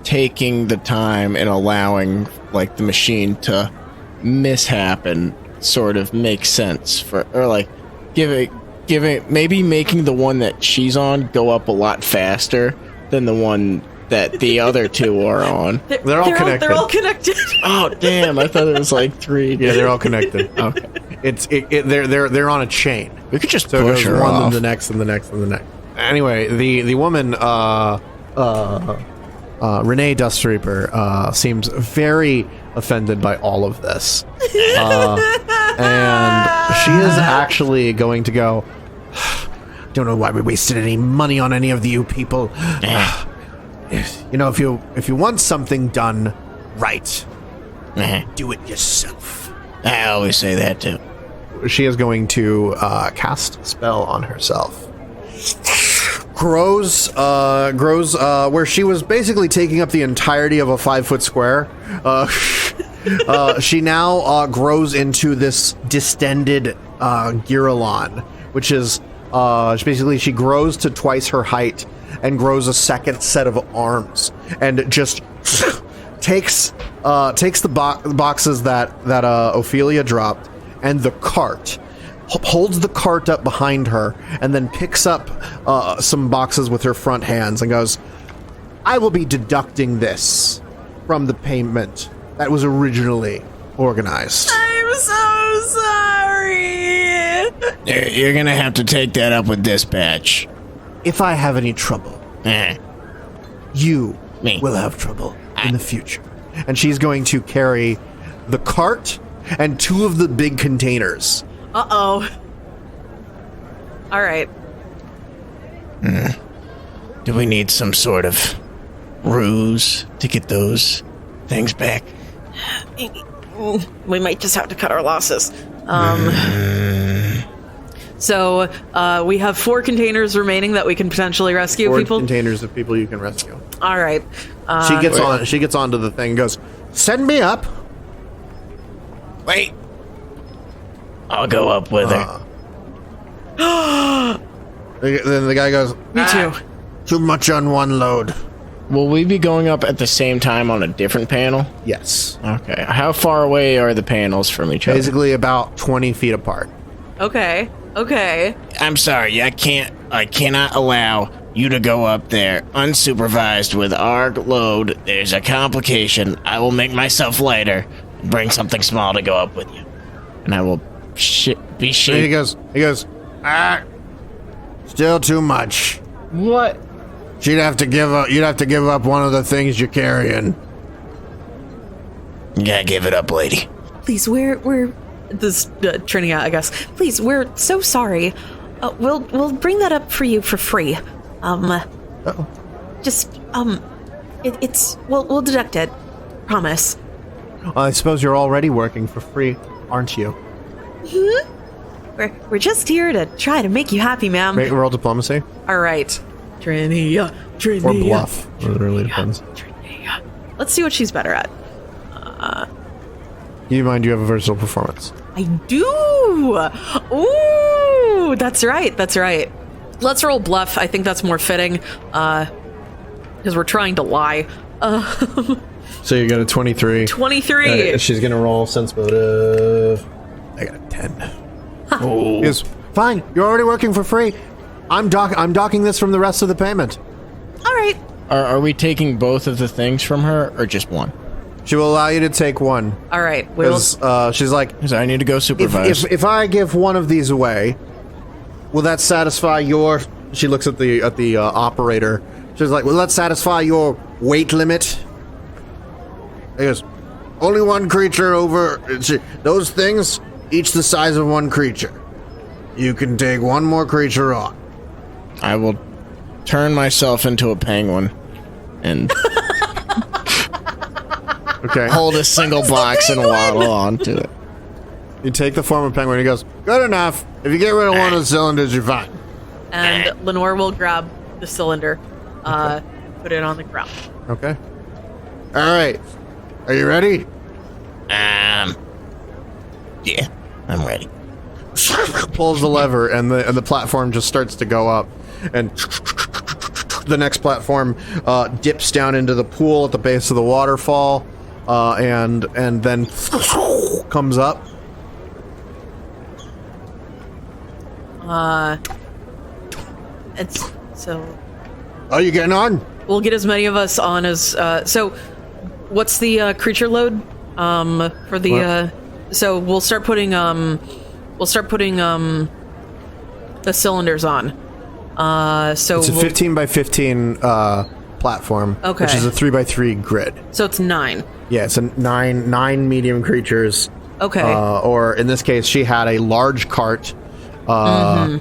taking the time and allowing like the machine to mishap and sort of make sense for, or like giving maybe making the one that she's on go up a lot faster than the one that the other two are on. They're all connected. They're all connected. Oh damn! I thought it was like 3. Yeah, they're all connected. Okay. They're on a chain. We could just So it push goes her one, then off. the next, and the next, and the next. Anyway, the woman, Renee Dustreaper, seems very offended by all of this, and she is actually going to go. Don't know why we wasted any money on any of you people. You know, if you want something done right, do it yourself. I always say that too. She is going to cast a spell on herself. Grows where she was basically taking up the entirety of a 5-foot square. She now grows into this distended Giralon, which is basically she grows to twice her height and grows a second set of arms and just takes the boxes that Ophelia dropped and the cart, holds the cart up behind her, and then picks up some boxes with her front hands and goes, "I will be deducting this from the payment that was originally organized. I'm so sorry. You're gonna have to take that up with dispatch. If I have any trouble, you Me. will have trouble in the future. And she's going to carry the cart and 2 of the big containers. Uh-oh. All right. Do we need some sort of ruse to get those things back? We might just have to cut our losses. So we have 4 containers remaining that we can potentially rescue 4 people. containers of people you can rescue. All right. She gets onto the thing and goes, "Send me up." Wait. I'll go up with her. Then the guy goes, Me too. "Too much on one load." Will we be going up at the same time on a different panel? Yes. Okay. How far away are the panels from each other? Basically about 20 feet apart. Okay. Okay. I'm sorry, I cannot allow you to go up there unsupervised with our load. There's a complication. I will make myself lighter and bring something small to go up with you. And I will be And he shit. goes, "Still too much. What? You'd have to give up one of the things you're carrying." You gotta give it up, lady. Please, we're this Trinia, I guess. Please, we're so sorry. We'll bring that up for you for free. Just we'll deduct it. Promise. I suppose you're already working for free, aren't you? We're just here to try to make you happy, ma'am. Roll diplomacy All right. Trinia. or bluff. It really depends. Trinia. Let's see what she's better at. Keep in mind you have a versatile performance. I do. Ooh, that's right. That's right. Let's roll bluff. I think that's more fitting. Because we're trying to lie. So you got a 23. 23. She's gonna roll sense motive. I got a 10. He goes, "Fine, you're already working for free. I'm docking this from the rest of the payment." All right. Are we taking both of the things from her or just one? She will allow you to take one. All right. We'll, Because she's like, Because I need to go supervise. if I give one of these away, will that satisfy your... She looks at the operator. She's like, will that satisfy your weight limit? He goes, only one creature over... Those things, each the size of one creature. You can take one more creature on. I will turn myself into a penguin and Okay. hold a single box and waddle onto it. You take the form of penguin. He goes, good enough. If you get rid of one of the cylinders, you're fine. and Lenore will grab the cylinder, put it on the ground. Okay. All right. Are you ready? Yeah, I'm ready. Pulls the lever, and the platform just starts to go up, and the next platform dips down into the pool at the base of the waterfall, and then comes up. It's so Are you getting on? we'll get as many of us on as so. What's the creature load for the? So we'll start putting the cylinders on. So It's a 15 by 15 platform, Okay. which is a 3 by 3 grid. So it's 9. Yeah, it's a nine medium creatures. Okay. Or in this case, she had a large cart.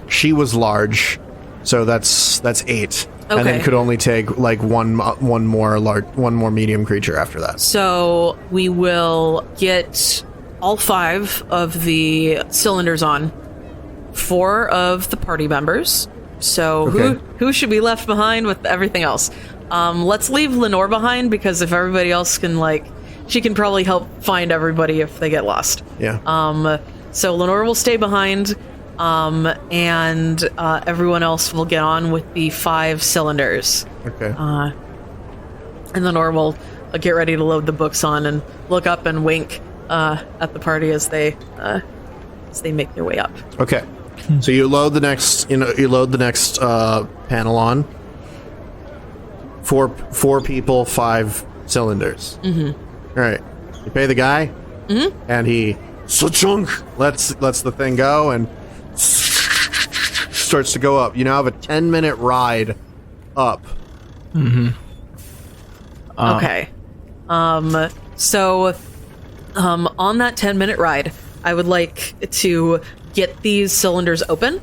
She was large, so that's 8. And then Okay. could only take like one more medium creature after that. So we will get all 5 of the cylinders on. 4 of the party members. So Okay. who should be left behind with everything else? Let's leave Lenore behind, because if everybody else can, she can probably help find everybody if they get lost. Yeah. So Lenore will stay behind, and everyone else will get on with the 5 cylinders. Okay. And Lenore will get ready to load the books on and look up and wink at the party as they make their way up. Okay. So you load the next. You load the next panel on. Four people, 5 cylinders. Mm-hmm. All right. You pay the guy, and he lets the thing go and starts to go up. You now have a 10-minute ride up. Okay. So, on that 10-minute ride, I would like to get these cylinders open.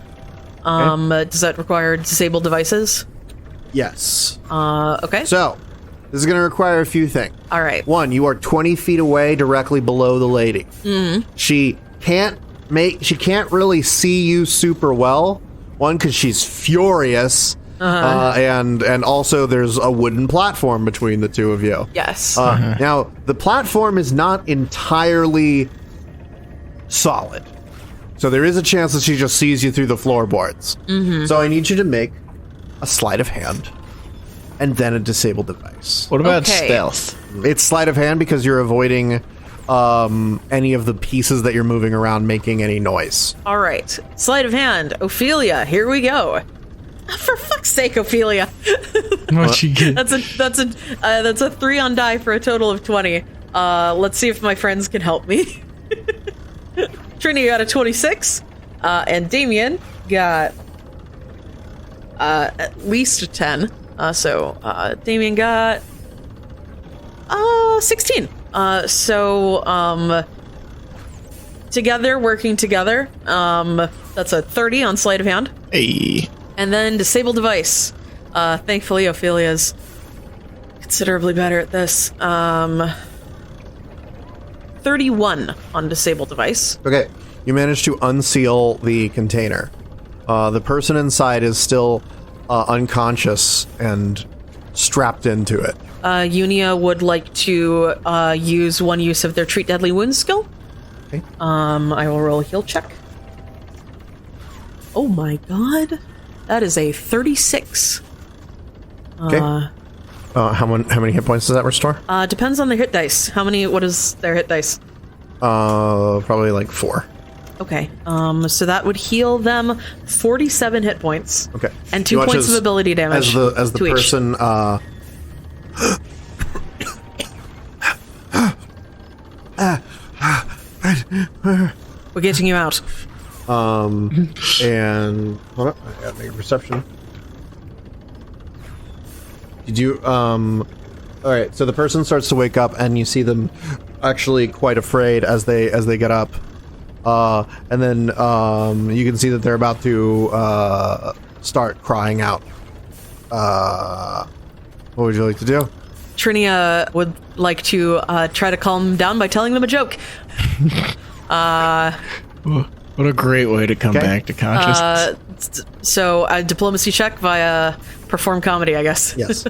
Does that require disabled devices? Yes. Okay. So, this is going to require a few things. All right. One, you are 20 feet away, directly below the lady. Mm-hmm. She can't really see you super well. One, because she's furious, and also there's a wooden platform between the two of you. Yes. Now, the platform is not entirely solid, so there is a chance that she just sees you through the floorboards. Mm-hmm. So I need you to make a sleight of hand, and then a disabled device. What about Okay. stealth? It's sleight of hand because you're avoiding any of the pieces that you're moving around making any noise. All right. Sleight of hand. Ophelia, here we go. For fuck's sake, Ophelia. What'd you get? That's a 3 on die for a total of 20. Let's see if my friends can help me. Trini got a 26, and Damien got at least a 10. So Damien got 16. Together, working together, that's a 30 on sleight of hand. Hey. And then disabled device. Thankfully, Ophelia's considerably better at this. 31 on disabled device. Okay, you managed to unseal the container. The person inside is still unconscious and strapped into it. Unia would like to use one use of their treat deadly wounds skill. Okay. I will roll a heal check. Oh my god. That is a 36. Okay. How many hit points does that restore? Depends on their hit dice. What is their hit dice? Probably like 4. Okay. So that would heal them 47 hit points. Okay. And You 2 watch points of ability damage. As the to each. person We're getting you out. and hold up, I gotta make a perception. Did you all right, so the person starts to wake up and you see them actually quite afraid as they get up. And then you can see that they're about to start crying out. What would you like to do? Trinia would like to try to calm them down by telling them a joke. What a great way to come back to consciousness. So a diplomacy check via perform comedy, I guess. Yes.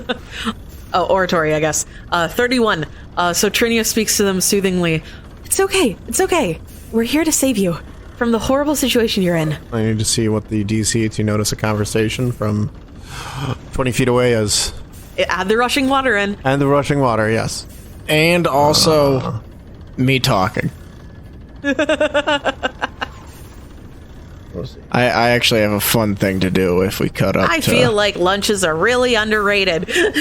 Oh, oratory, I guess. 31. So Trinia speaks to them soothingly. It's okay. It's okay. We're here to save you from the horrible situation you're in. I need to see what the DC to notice a conversation from 20 feet away is. Add the rushing water in. And the rushing water, yes. And also me talking. I actually have a fun thing to do if we cut up. I feel like lunches are really underrated. Here's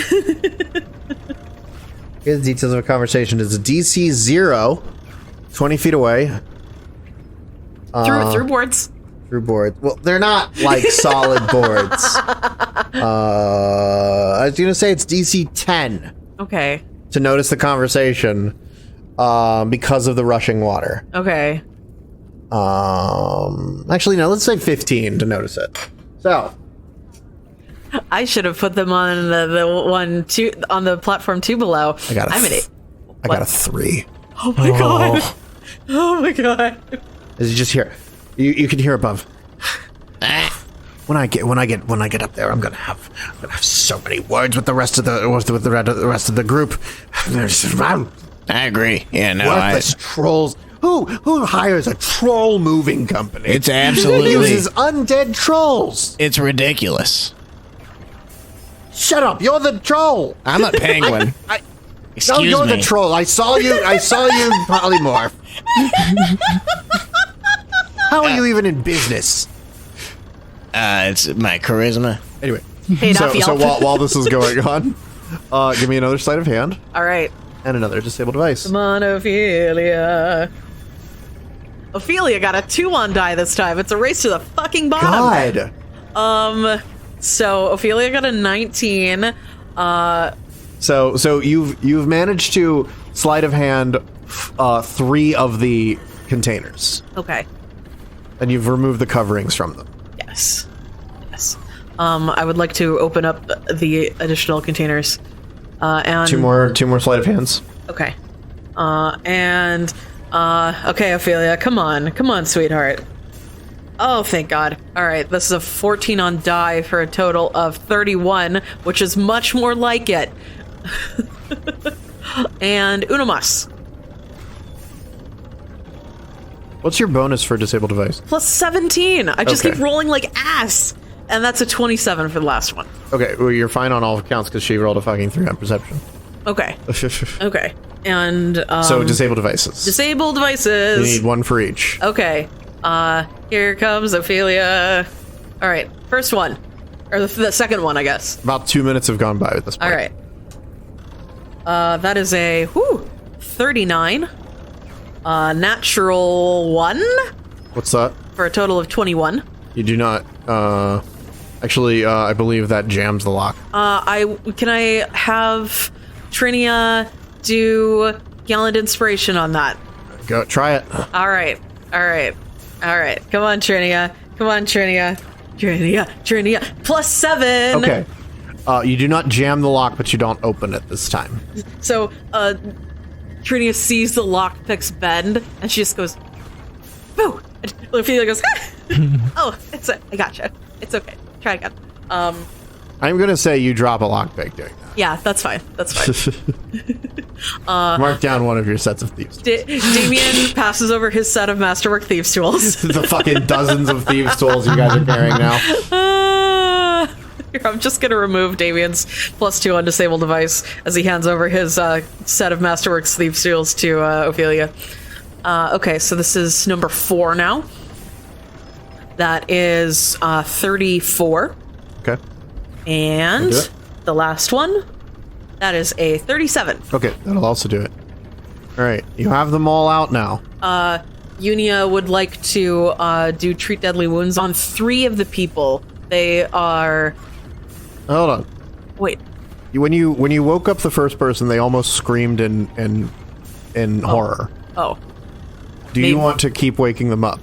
the details of a conversation. It's a DC 0, 20 feet away. Through boards. Through boards. Well, they're not like solid boards. I was going to say it's DC 10 Okay. to notice the conversation because of the rushing water. Okay. Actually, no, let's say 15 to notice it. So, I should have put them on the one two on the platform 2 below. I got a I'm an 8. I got a 3. Oh my god. Oh my god. As you just hear, you can hear above. When I get up there, I'm gonna have so many words with the rest of the group. I agree. Yeah, no, Worthless trolls. Who hires a troll moving company? It's absolutely uses undead trolls. It's ridiculous. Shut up! You're the troll. I'm a penguin. Excuse no, you're me. the troll. I saw you polymorph. How are you even in business? It's my charisma. Anyway, Paid off so Yelp. while this is going on, Give me another sleight of hand All right. and another disable device. Come on, Ophelia. Ophelia got a 2 on die this time. It's a race to the fucking bottom. God. So Ophelia got a 19. So you've managed to sleight of hand 3 of the containers, Okay. and you've removed the coverings from them. Yes. Yes. I would like to open up the additional containers. And Two more sleight of hands. Okay. Okay, Ophelia, come on, sweetheart. Oh, thank God. All right, this is a 14 on die for a total of 31, which is much more like it. And uno mas. What's your bonus for disable device? Plus 17. I just Okay. keep rolling like ass. And that's a 27 for the last one. Okay, well, you're fine on all accounts because she rolled a fucking 3 on perception. Okay. Okay. And So disable devices. disable You devices. need 1 for each. Okay. Here comes Ophelia. All right. First one. Or the second one, I guess. About 2 minutes have gone by at this point. All right. That is a 39. Natural 1 What's that? for a total of 21. You do not. Actually, I believe that jams the lock. Can I have Trinia do Gallant Inspiration on that? Go try it. All right. Come on, Trinia. Trinia. Plus 7. Okay. You do not jam the lock, but you don't open it this time. So, Trinia sees the lockpick's bend, and she just goes, boo! And Ophelia goes, oh, I gotcha. It's okay. Try again. I'm going to say you drop a lockpick doing that. Yeah, that's fine. Mark down one of your sets of thieves. Damien passes over his set of Masterwork Thieves tools. The fucking dozens of thieves tools you guys are carrying now. Here, I'm just going to remove Damien's plus 2 on disable device as he hands over his set of Masterworks Thieves tools to Ophelia. Okay, so this is number 4 now. That is 34. Okay. And do it. the last one, that is a 37. Okay, that'll also do it. All right, you have them all out now. Unia would like to do treat deadly wounds on 3 of the people. They are... Hold on. Wait. When you woke up the first person, they almost screamed in horror. Oh. Do maybe. you want to keep waking them up?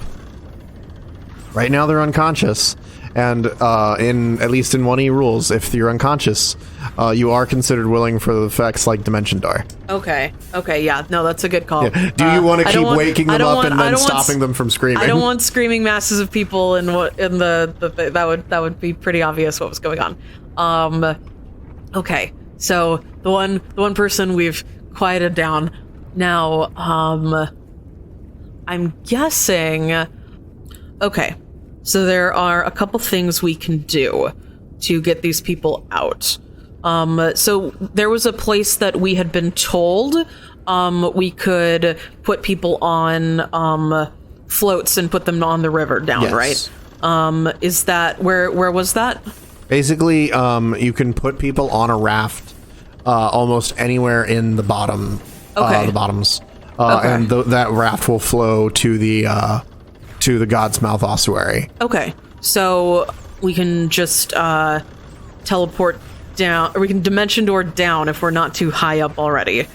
Right now they're unconscious, and at least in 1E rules, if you're unconscious, you are considered willing for the effects like Dimension Door. Okay, yeah, no, that's a good call. Yeah. Do you want to keep waking them up and then stopping stopping them from screaming? I don't want screaming masses of people in the that would be pretty obvious what was going on. Okay, so the one person we've quieted down. Now, I'm guessing. Okay, so there are a couple things we can do to get these people out. So there was a place that we had been told we could put people on floats and put them on the river down, Yes. right? Is that where was that? Basically, you can put people on a raft almost anywhere in the bottom, Okay. the bottoms, Okay. and that raft will flow to the God's Mouth ossuary. Okay, so we can just teleport down, or we can dimension door down if we're not too high up already.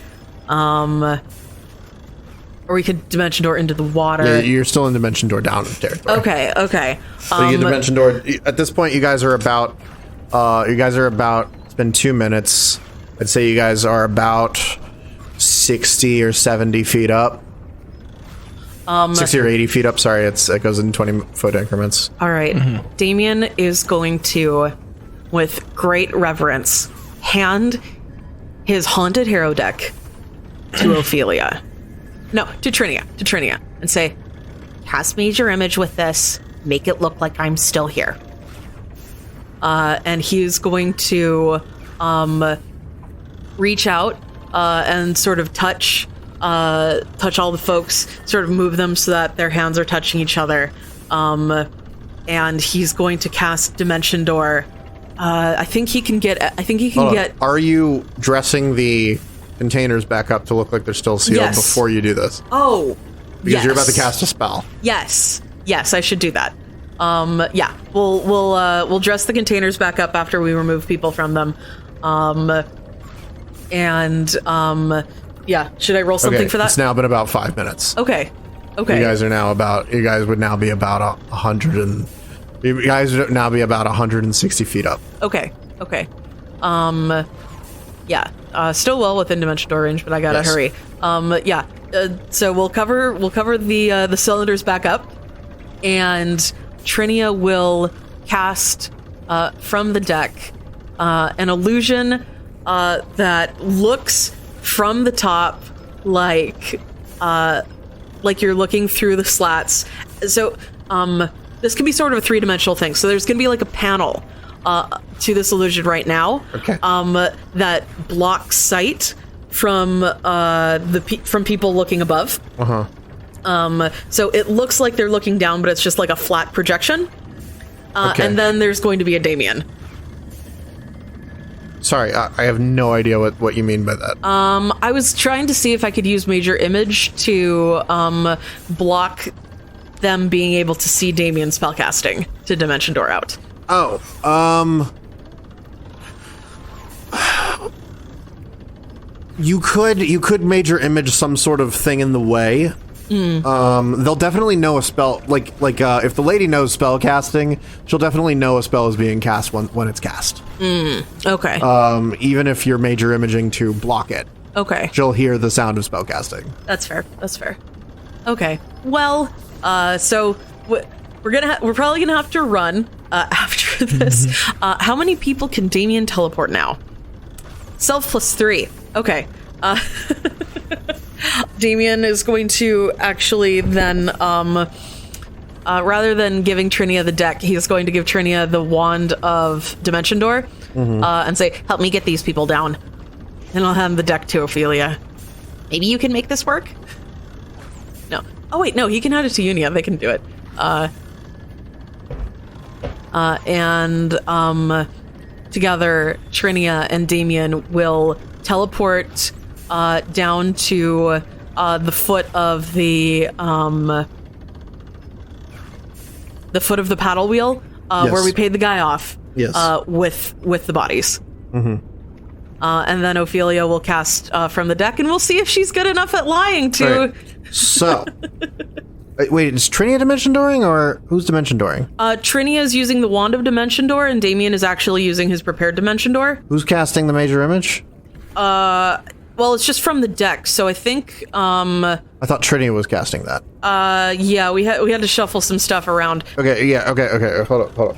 Or we could dimension door into the water. Yeah, you're still in Dimension Door down territory. Okay. So you Dimension Door. At this point, you guys are about. It's been 2 minutes. I'd say you guys are about 60 or 70 feet up. 60 or 80 feet up. Sorry, it goes in 20-foot increments. All right. Damien is going to, with great reverence, hand his haunted hero deck to Ophelia. No, to Trinia, and say, cast major image with this. Make it look like I'm still here. And he's going to reach out and sort of touch all the folks, sort of move them so that their hands are touching each other. And he's going to cast Dimension Door I think he can get. Hold on. Are you dressing the containers back up to look like they're still sealed Yes. before you do this? Oh, Because you're about to cast a spell. Yes, I should do that. Yeah, we'll dress the containers back up after we remove people from them. Yeah. Should I roll something for that? It's now been about 5 minutes. Okay. You guys would now be about 100 and. You guys would now be about 160 feet up. Okay. Yeah. Still well within dimension door range, but I gotta hurry. Yeah. So we'll cover the cylinders back up, and Trinia will cast from the deck an illusion that looks from the top like you're looking through the slats. So this can be sort of a three-dimensional thing. So there's going to be like a panel to this illusion right now that blocks sight from from people looking above. So it looks like they're looking down, but it's just like a flat projection. And then there's going to be a Damien. Sorry, I have no idea what you mean by that. I was trying to see if I could use Major Image to block them being able to see Damien spellcasting to Dimension Door out. You could Major Image some sort of thing in the way. They'll definitely know a spell, like if the lady knows spell casting, she'll definitely know a spell is being cast when it's cast. Okay. Even if you're Major Imaging to block it. Okay. She'll hear the sound of spell casting. That's fair. Okay. Well, so we're probably gonna have to run after this. How many people can Damien teleport now? Self +3. Okay. Damien is going to actually then, rather than giving Trinia the deck, he's going to give Trinia the wand of Dimension Door and say, "Help me get these people down." And I'll hand the deck to Ophelia. Maybe you can make this work? No. Oh wait, no, he can hand it to Unia. They can do it. Together, Trinia and Damien will teleport down to the foot of the paddle wheel where we paid the guy off. Yes. With the bodies. And then Ophelia will cast from the deck, and we'll see if she's good enough at lying to. Right. So, wait, is Trinia Dimension Dooring, or who's Dimension Dooring? Trinia is using the wand of Dimension Door, and Damien is actually using his prepared Dimension Door. Who's casting the Major Image? Well, it's just from the deck, so I think. I thought Trinia was casting that. Yeah, we had to shuffle some stuff around. Okay. Hold up.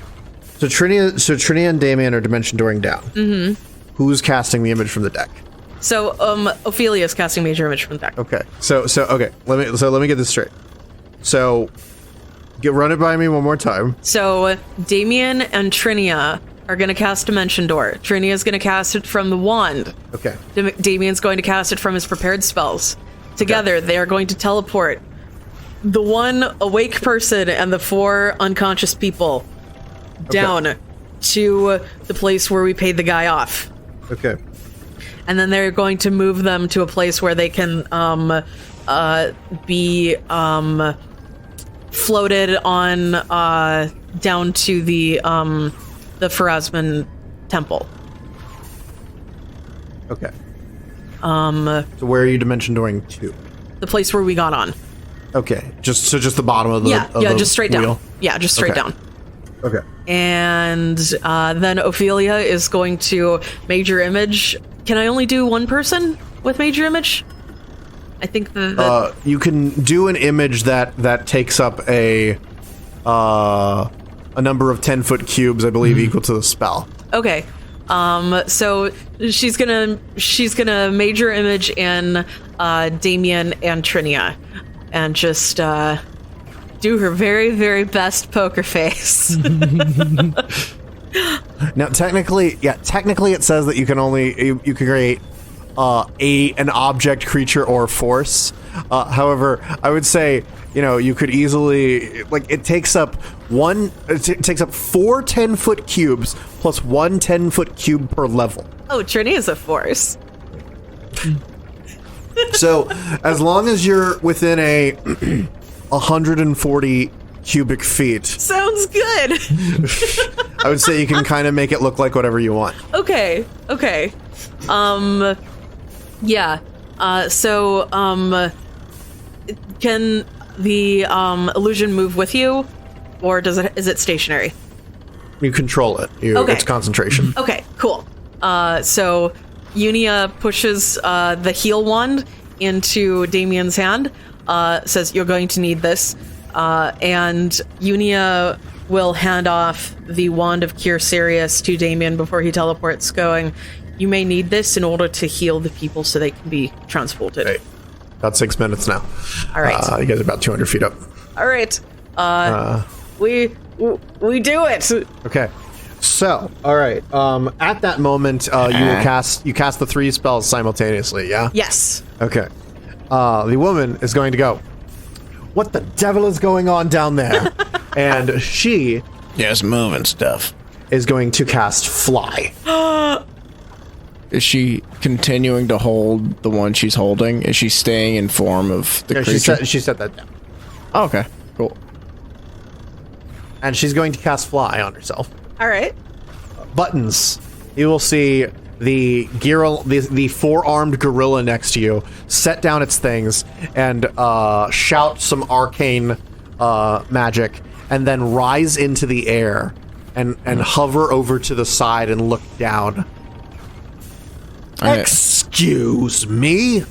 So Trinia and Damien are Dimension Dooring down. Who's casting the image from the deck? So, Ophelia is casting Major Image from the deck. Okay. So okay. Let me get this straight. So, run it by me one more time. So, Damien and Trinia are going to cast Dimension Door. Trinia is going to cast it from the wand. Okay. Damien's going to cast it from his prepared spells. Together, they are going to teleport the one awake person and the 4 unconscious people down to the place where we paid the guy off. Okay. And then they're going to move them to a place where they can be floated on down to the Pharasman temple. Okay. So where are you Dimension Dooring to? The place where we got on. Okay. Just the bottom of the just straight wheel? down. Yeah, just straight down. Okay. And then Ophelia is going to Major Image. Can I only do one person with Major Image? I think the you can do an image that takes up a number of 10-foot cubes, I believe, equal to the spell. Okay. So she's gonna Major Image in Damien and Trinia, and just do her very, very best poker face. Now, technically, it says that you can only you can create an object, creature, or force. However, I would say you could easily it takes up It takes up 4 10-foot cubes plus 1 10-foot cube per level. Oh, Trini is a force. So, as long as you're within a 140 cubic feet, Sounds good. I would say you can kind of make it look like whatever you want. Okay. Yeah. Can the illusion move with you, or is it stationary? You control it. Okay. It's concentration. Okay, cool. So Unia pushes the heal wand into Damien's hand, says, "You're going to need this," and Unia will hand off the wand of Cure Sirius to Damien before he teleports, going, "You may need this in order to heal the people so they can be transported." Right. About 6 minutes now. All right. You guys are about 200 feet up. All right. We do it. Okay. So, all right. At that moment, you cast the 3 spells simultaneously. Yeah. Yes. Okay. The woman is going to go, "What the devil is going on down there?" And she Just moving stuff. is going to cast Fly. Is she continuing to hold the one she's holding? Is she staying in form of the Yeah, creature? she set that down. Oh, okay, cool. And she's going to cast Fly on herself. All right. Buttons. You will see the 4-armed gorilla next to you set down its things and shout some arcane magic, and then rise into the air and hover over to the side and look down. Okay. Excuse me?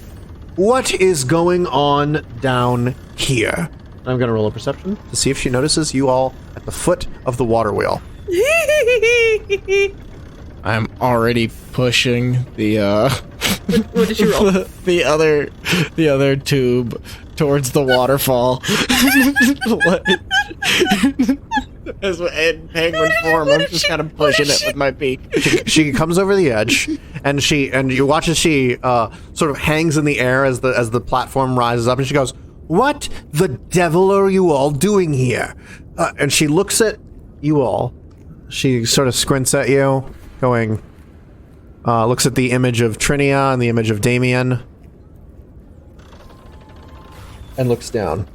What is going on down here? I'm going to roll a perception to see if she notices you all at the foot of the water wheel. I'm already pushing the What did you roll? the other tube towards the waterfall. As in penguin form, I'm just kind of pushing it with my beak. She comes over the edge, and you watch as she sort of hangs in the air as the platform rises up, and she goes, "What the devil are you all doing here?" And she looks at you all. She sort of squints at you, going, looks at the image of Trinia and the image of Damien, and looks down.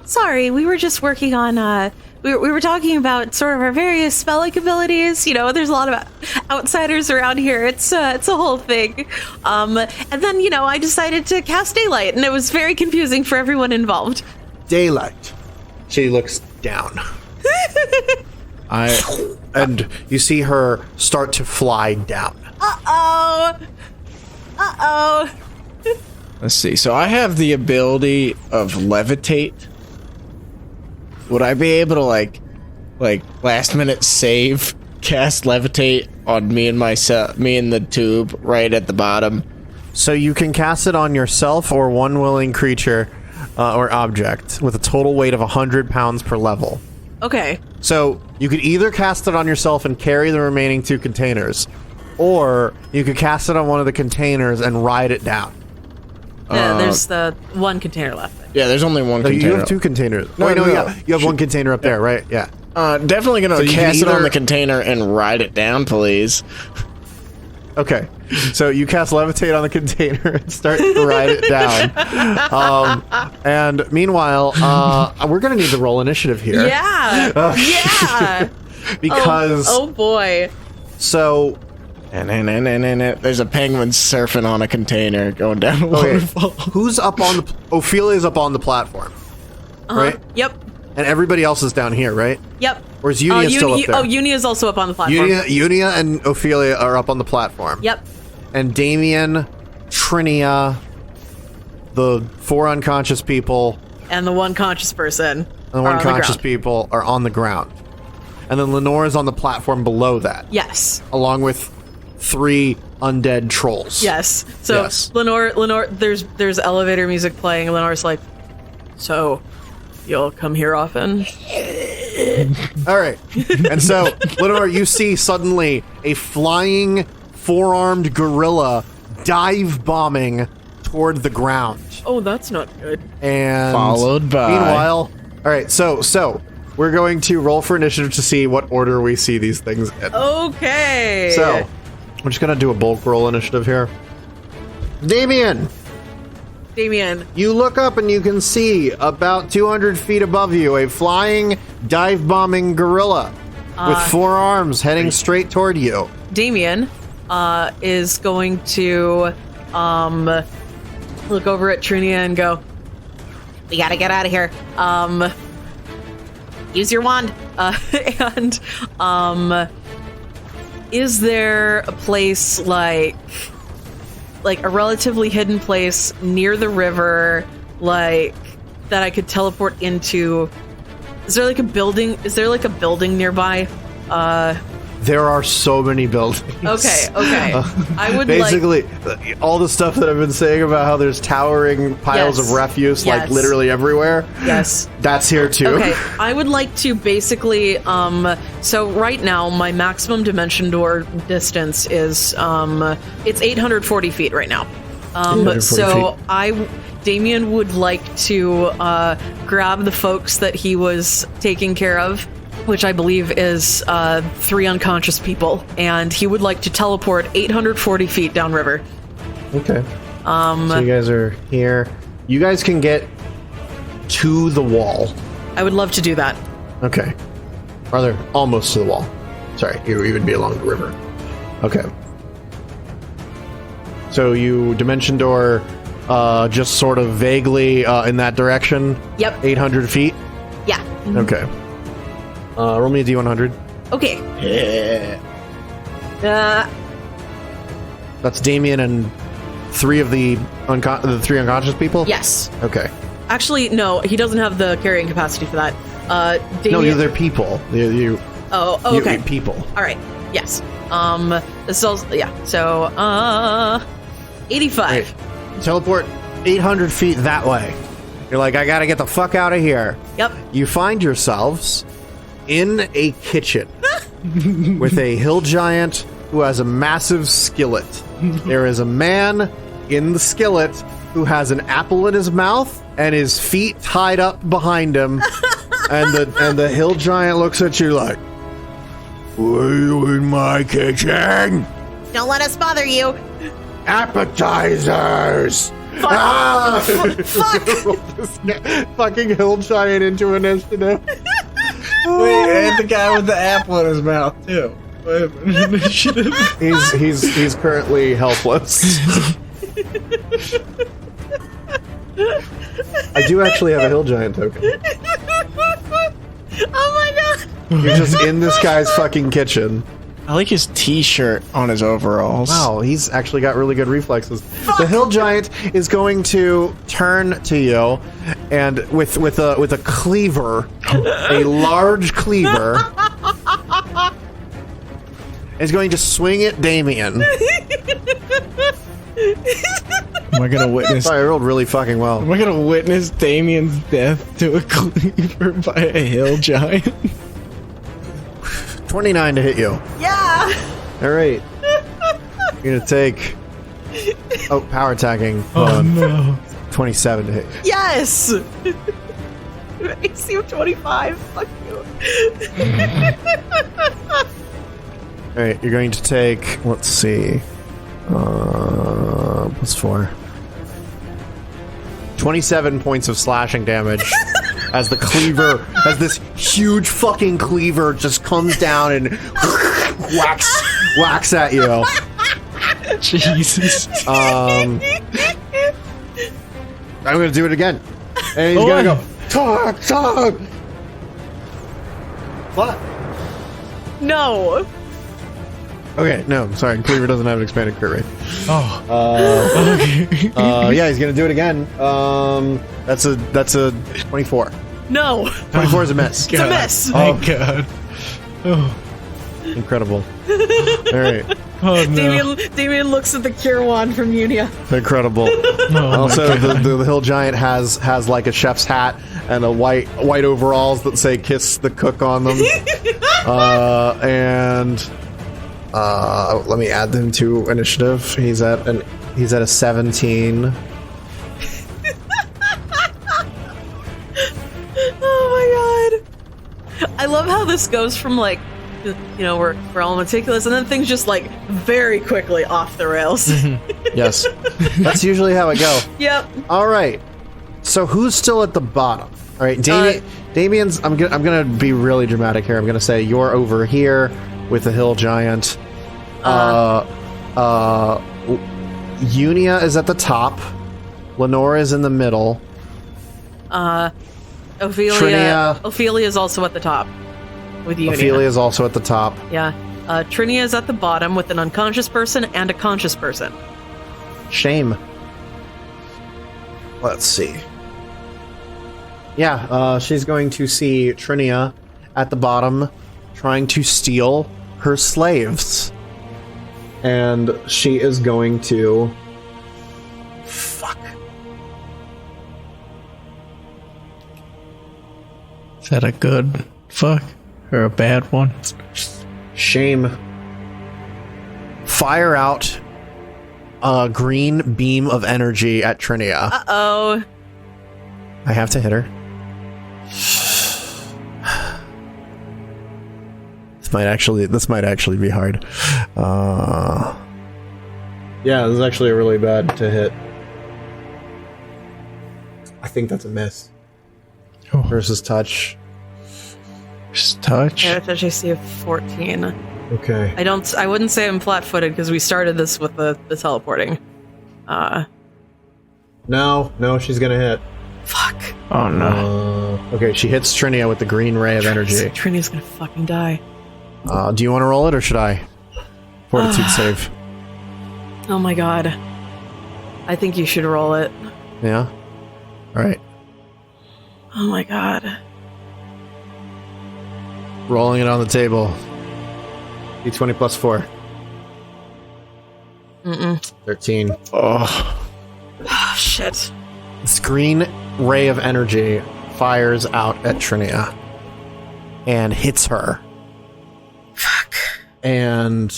Sorry, we were just working on, we were talking about sort of our various spell-like abilities. You know, there's a lot of outsiders around here. It's a whole thing. And then, I decided to cast Daylight, and it was very confusing for everyone involved. Daylight. She looks down. And you see her start to fly down. Uh-oh. Let's see. So I have the ability of levitate. Would I be able to like last minute save cast levitate on me and the tube right at the bottom? So you can cast it on yourself or one willing creature or object with a total weight of 100 pounds per level. Okay. So you could either cast it on yourself and carry the remaining 2 containers, or you could cast it on one of the containers and ride it down. There's the one container left. Yeah, there's only one So container. you have 2 containers. No, Wait, no, no. yeah. You have 1 container up there, right? Yeah. Definitely gonna So you can cast it on either- the container and ride it down, please. Okay. So you cast levitate on the container and start to ride it down. And meanwhile, we're going to need to roll initiative here. Yeah. Yeah. Because, Oh boy. so, And there's a penguin surfing on a container going down a okay, waterfall. who's up on the, Ophelia's up on the platform, right? Yep. And everybody else is down here, right? Yep. Or is Unia still up there? Oh, Unia is also up on the platform. Unia and Ophelia are up on the platform. Yep. And Damien, Trinia, the 4 unconscious people, And the one conscious person. and the are one on the conscious ground. people are on the ground. And then Lenore is on the platform below that, Yes. along with 3 undead trolls. Yes. So Yes. Lenore, there's elevator music playing, and Lenore's like, "So, you'll come here often?" All right. And so, Lenore, you see suddenly a flying 4-armed gorilla dive bombing toward the ground. Oh, that's not good. And Followed by- meanwhile, all right, so we're going to roll for initiative to see what order we see these things in. Okay. So, I'm just gonna do a bulk roll initiative here. Damien, you look up and you can see about 200 feet above you a flying, dive-bombing gorilla with 4 arms heading straight toward you. Damien is going to look over at Trinia and go, "We gotta get out of here. Use your wand." And is there a place like a relatively hidden place near the river, like that I could teleport into? Is there like a building? Is there like a building nearby? There are so many buildings. Okay. I would basically all the stuff that I've been saying about how there's towering piles of refuse, like literally everywhere. Yes, that's here too. Okay, I would like to basically. So right now, my maximum dimension door distance is it's 840 feet right now. So Damien would like to grab the folks that he was taking care of, which I believe is 3 unconscious people, and he would like to teleport 840 feet downriver. Okay. So you guys are here. You guys can get to the wall. I would love to do that. Okay. Rather, almost to the wall. Sorry, you would be along the river. Okay. So you dimension door just sort of vaguely in that direction? Yep. 800 feet? Yeah. Mm-hmm. Okay. Roll me a D100. Okay. Yeah. That's Damien and 3 of the 3 unconscious people? Yes. Okay. Actually, no, he doesn't have the carrying capacity for that. Damien... No, they're people. Oh, okay. People. All right. Yes. This is also, yeah. So, 85. Right. Teleport 800 feet that way. You're like, I gotta get the fuck out of here. Yep. You find yourselves in a kitchen with a hill giant who has a massive skillet. There is a man in the skillet who has an apple in his mouth and his feet tied up behind him. and the hill giant looks at you like, "What are you in my kitchen? Don't let us bother you." Appetizers! Fuck! Fuck! Fucking hill giant into initiative. Wait, and the guy with the apple in his mouth too. He's currently helpless. I do actually have a hill giant token. Oh my god! You're just in this guy's fucking kitchen. I like his t-shirt on his overalls. Wow, he's actually got really good reflexes. The hill giant is going to turn to you, and with a cleaver, a large cleaver, is going to swing at Damien. Am I gonna witness? Sorry, I rolled really fucking well. Am I gonna witness Damien's death to a cleaver by a hill giant? 29 to hit you. Yeah! Alright. You're gonna take... Oh, power attacking. Oh no. 27 to hit you. Yes! AC of 25. Fuck you. Alright, you're going to take... Let's see... plus 4. 27 points of slashing damage as the cleaver, as this huge fucking cleaver just comes down and whacks at you. Jesus. I'm gonna do it again. And he's gonna go, talk! What? No. Okay, no, sorry, cleaver doesn't have an expanded crit rate. Oh. Okay. Yeah, he's gonna do it again. That's a 24. No. 24 is a miss. It's a miss. Thank God. Oh. Incredible. Alright. Oh no. Damien looks at the cure wand from Unia. Incredible. Also, the hill giant has like a chef's hat and a white overalls that say "Kiss the Cook" on them. Let me add them to initiative. He's at a 17. Oh my god. I love how this goes from like, you know, we're all meticulous, and then things just like very quickly off the rails. Yes. That's usually how it go. Yep. All right. So who's still at the bottom? All right, Damien's. I'm gonna be really dramatic here. I'm gonna say you're over here with the hill giant. Unia is at the top. Lenora is in the middle. Ophelia is also at the top with Unia. Ophelia is also at the top. Yeah. Trinia is at the bottom with an unconscious person and a conscious person. Shame. Let's see. Yeah, she's going to see Trinia at the bottom trying to steal her slaves. And she is going to... Fuck. Is that a good fuck or a bad one? Shame. Fire out a green beam of energy at Trinia. Uh-oh. I have to hit her. This might actually be hard. Yeah, this is actually really bad to hit. I think that's a miss. Oh. Versus touch. Just touch. Yeah, touch AC of 14. Okay. I wouldn't say I'm flat-footed because we started this with the teleporting. No, she's gonna hit. Fuck. Oh no. Okay, she hits Trinia with the green ray of energy. Trinia's gonna fucking die. Do you want to roll it or should I? Fortitude save. Oh my god. I think you should roll it. Yeah? Alright. Oh my god. Rolling it on the table. D20 plus 4. 13. Oh. Ah, shit. This green ray of energy fires out at Trinia and hits her. Fuck. And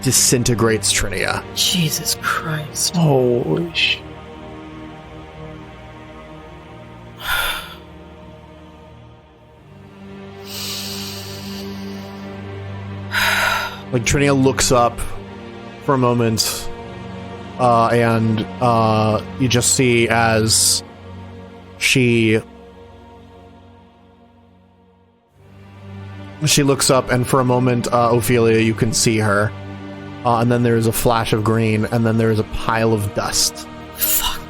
disintegrates Trinia. Jesus Christ. Holy shit. Like Trinia looks up for a moment, and you just see as she looks up, and for a moment, Ophelia, you can see her, and then there's a flash of green, and then there's a pile of dust. Fuck.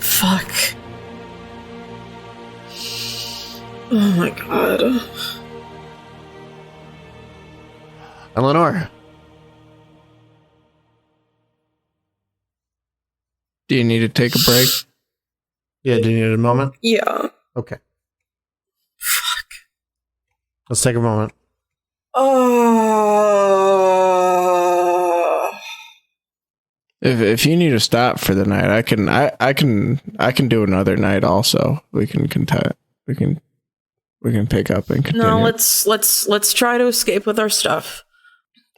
Fuck. Oh my god. Eleanor. Do you need to take a break? Yeah, do you need a moment? Yeah. Okay. Fuck. Let's take a moment. If you need to stop for the night, I can do another night also. We can pick up and continue. No, let's try to escape with our stuff.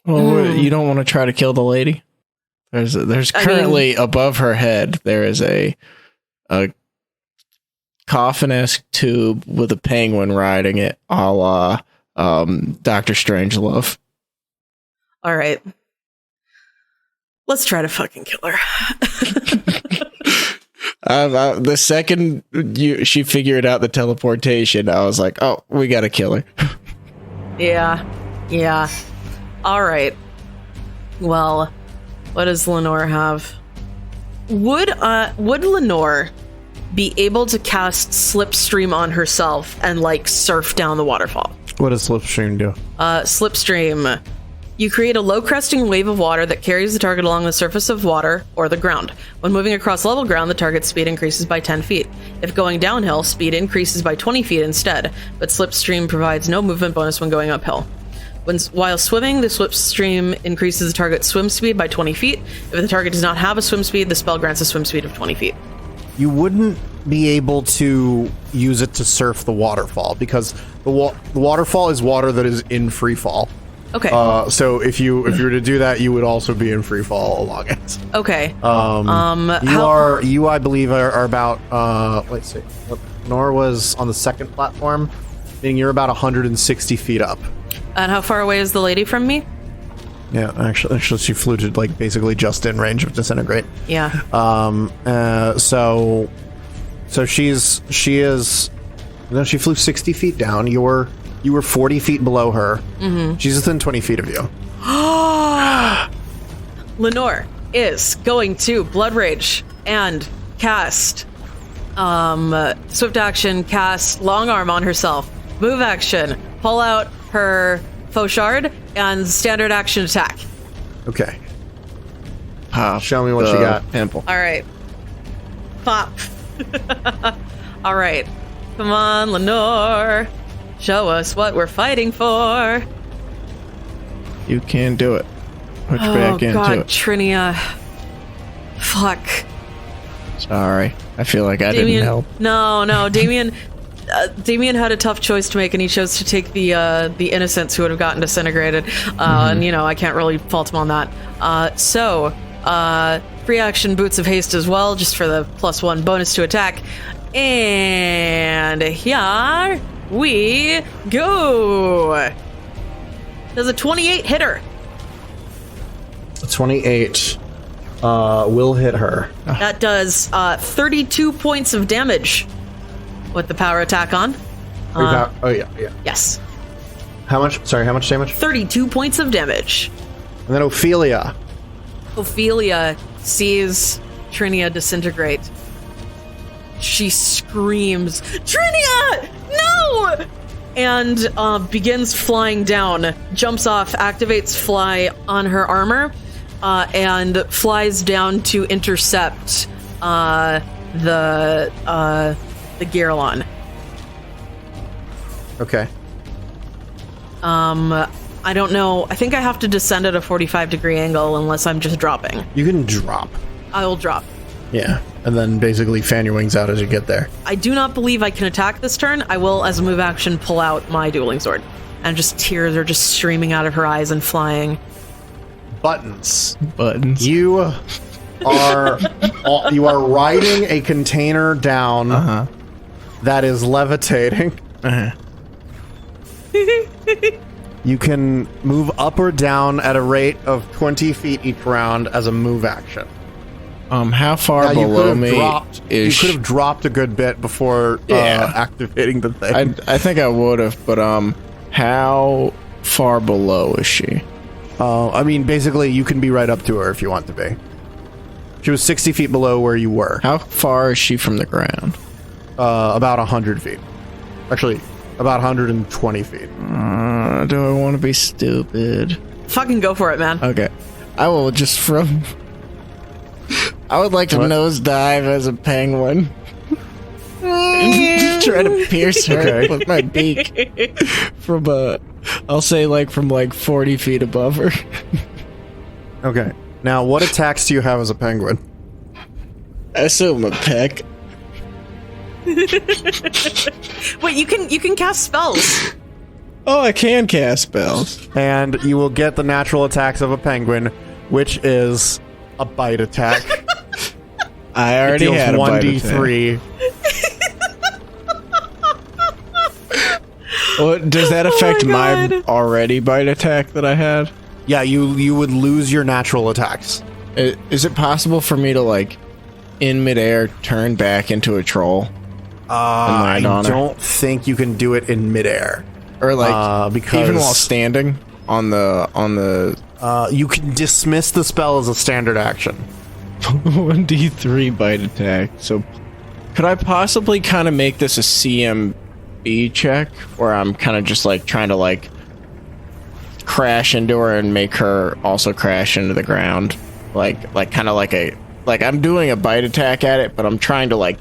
Well, you don't want to try to kill the lady? There's currently above her head there is a coffin-esque tube with a penguin riding it, a la Dr. Strangelove. All right. Let's try to fucking kill her. The second she figured out the teleportation, I was like, oh, we gotta kill her. Yeah. All right. Well, what does Lenore have? Would Lenore be able to cast Slipstream on herself and like surf down the waterfall? What does Slipstream do? Slipstream. You create a low cresting wave of water that carries the target along the surface of water or the ground. When moving across level ground, the target's speed increases by 10 feet. If going downhill, speed increases by 20 feet instead, but Slipstream provides no movement bonus when going uphill. While swimming, the Slipstream increases the target's swim speed by 20 feet. If the target does not have a swim speed, the spell grants a swim speed of 20 feet. You wouldn't be able to use it to surf the waterfall because The waterfall is water that is in free fall. Okay. So if you were to do that, you would also be in free fall along it. Okay. You I believe are about let's see. Nora was on the second platform, meaning you're about 160 feet up. And how far away is the lady from me? Yeah, actually she flew to like basically just in range of disintegrate. Yeah. So she flew 60 feet down. You were 40 feet below her. Mm-hmm. She's within 20 feet of you. Lenore is going to Blood Rage and cast swift action, cast long arm on herself. Move action, pull out her faux shard, and standard action attack. Okay. Pop. Show me what you got. Pimple. All right. Pop. All right. Come on, Lenore. Show us what we're fighting for. You can do it. Put your back into God, it. Trinia. Fuck. Sorry. I feel like I Damien, didn't help. No, Damien. Damien had a tough choice to make, and he chose to take the innocents who would have gotten disintegrated. And I can't really fault him on that. So, free action Boots of Haste as well, just for the +1 bonus to attack. And here we go. Does a 28 hit her? 28 will hit her. That does 32 points of damage with the power attack on. Oh yeah. Yes. How much? Sorry, how much damage? 32 points of damage. And then Ophelia. Ophelia sees Trinia disintegrate. She screams, "Trinia, no!" And begins flying down, jumps off, activates fly on her armor, and flies down to intercept the Garelon. Okay. I don't know. I think I have to descend at a 45-degree angle unless I'm just dropping. You can drop. I will drop. Yeah. And then basically fan your wings out as you get there. I do not believe I can attack this turn. I will, as a move action, pull out my dueling sword. And just tears are just streaming out of her eyes and flying. Buttons. You are riding a container down that is levitating. You can move up or down at a rate of 20 feet each round as a move action. How far below me is... You could have dropped a good bit before activating the thing. I think I would have, but how far below is she? I mean, basically, you can be right up to her if you want to be. She was 60 feet below where you were. How far is she from the ground? About 100 feet. Actually, about 120 feet. Do I want to be stupid? Fucking go for it, man. Okay. I will just from... I would like to nosedive as a penguin. Try to pierce her with my beak from I'll say from 40 feet above her. Okay. Now, what attacks do you have as a penguin? I assume a peck. Wait, you can cast spells. Oh, I can cast spells. And you will get the natural attacks of a penguin, which is a bite attack. I already had a 1d3. Well, does that affect my already bite attack that I had? Yeah, you would lose your natural attacks. Is it possible for me to in midair turn back into a troll? I don't think you can do it in midair. Or because even while standing on the you can dismiss the spell as a standard action. 1d3 bite attack. So could I possibly kind of make this a CMB check where I'm kind of just trying to crash into her and make her also crash into the ground, I'm doing a bite attack at it, but I'm trying to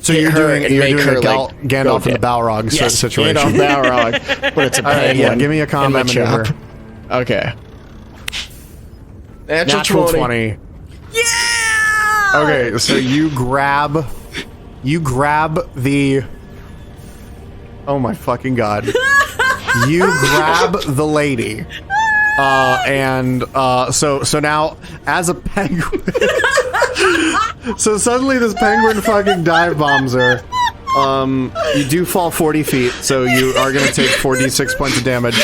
so you're doing a Gandalf and the Balrog situation. Gandalf Balrog, but it's a penguin. Yeah, give me a combat maneuver. Okay. Natural 20. Yeah! Okay, so you grab the Oh my fucking god. You grab the lady. So now, as a penguin... so suddenly this penguin fucking dive bombs her. You do fall 40 feet, so you are going to take 46 points of damage,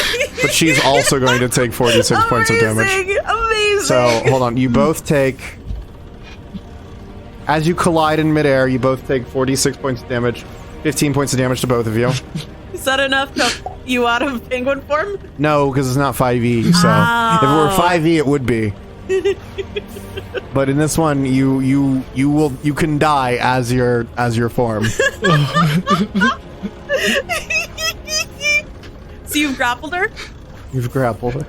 but she's also going to take 46 points of damage. Amazing! So, hold on, you both take... As you collide in midair, you both take 46 points of damage, 15 points of damage to both of you. Is that enough to you out of penguin form? No, because it's not 5e, so... If it were 5e, it would be. But in this one, you can die as your form. So you've grappled her? You've grappled her.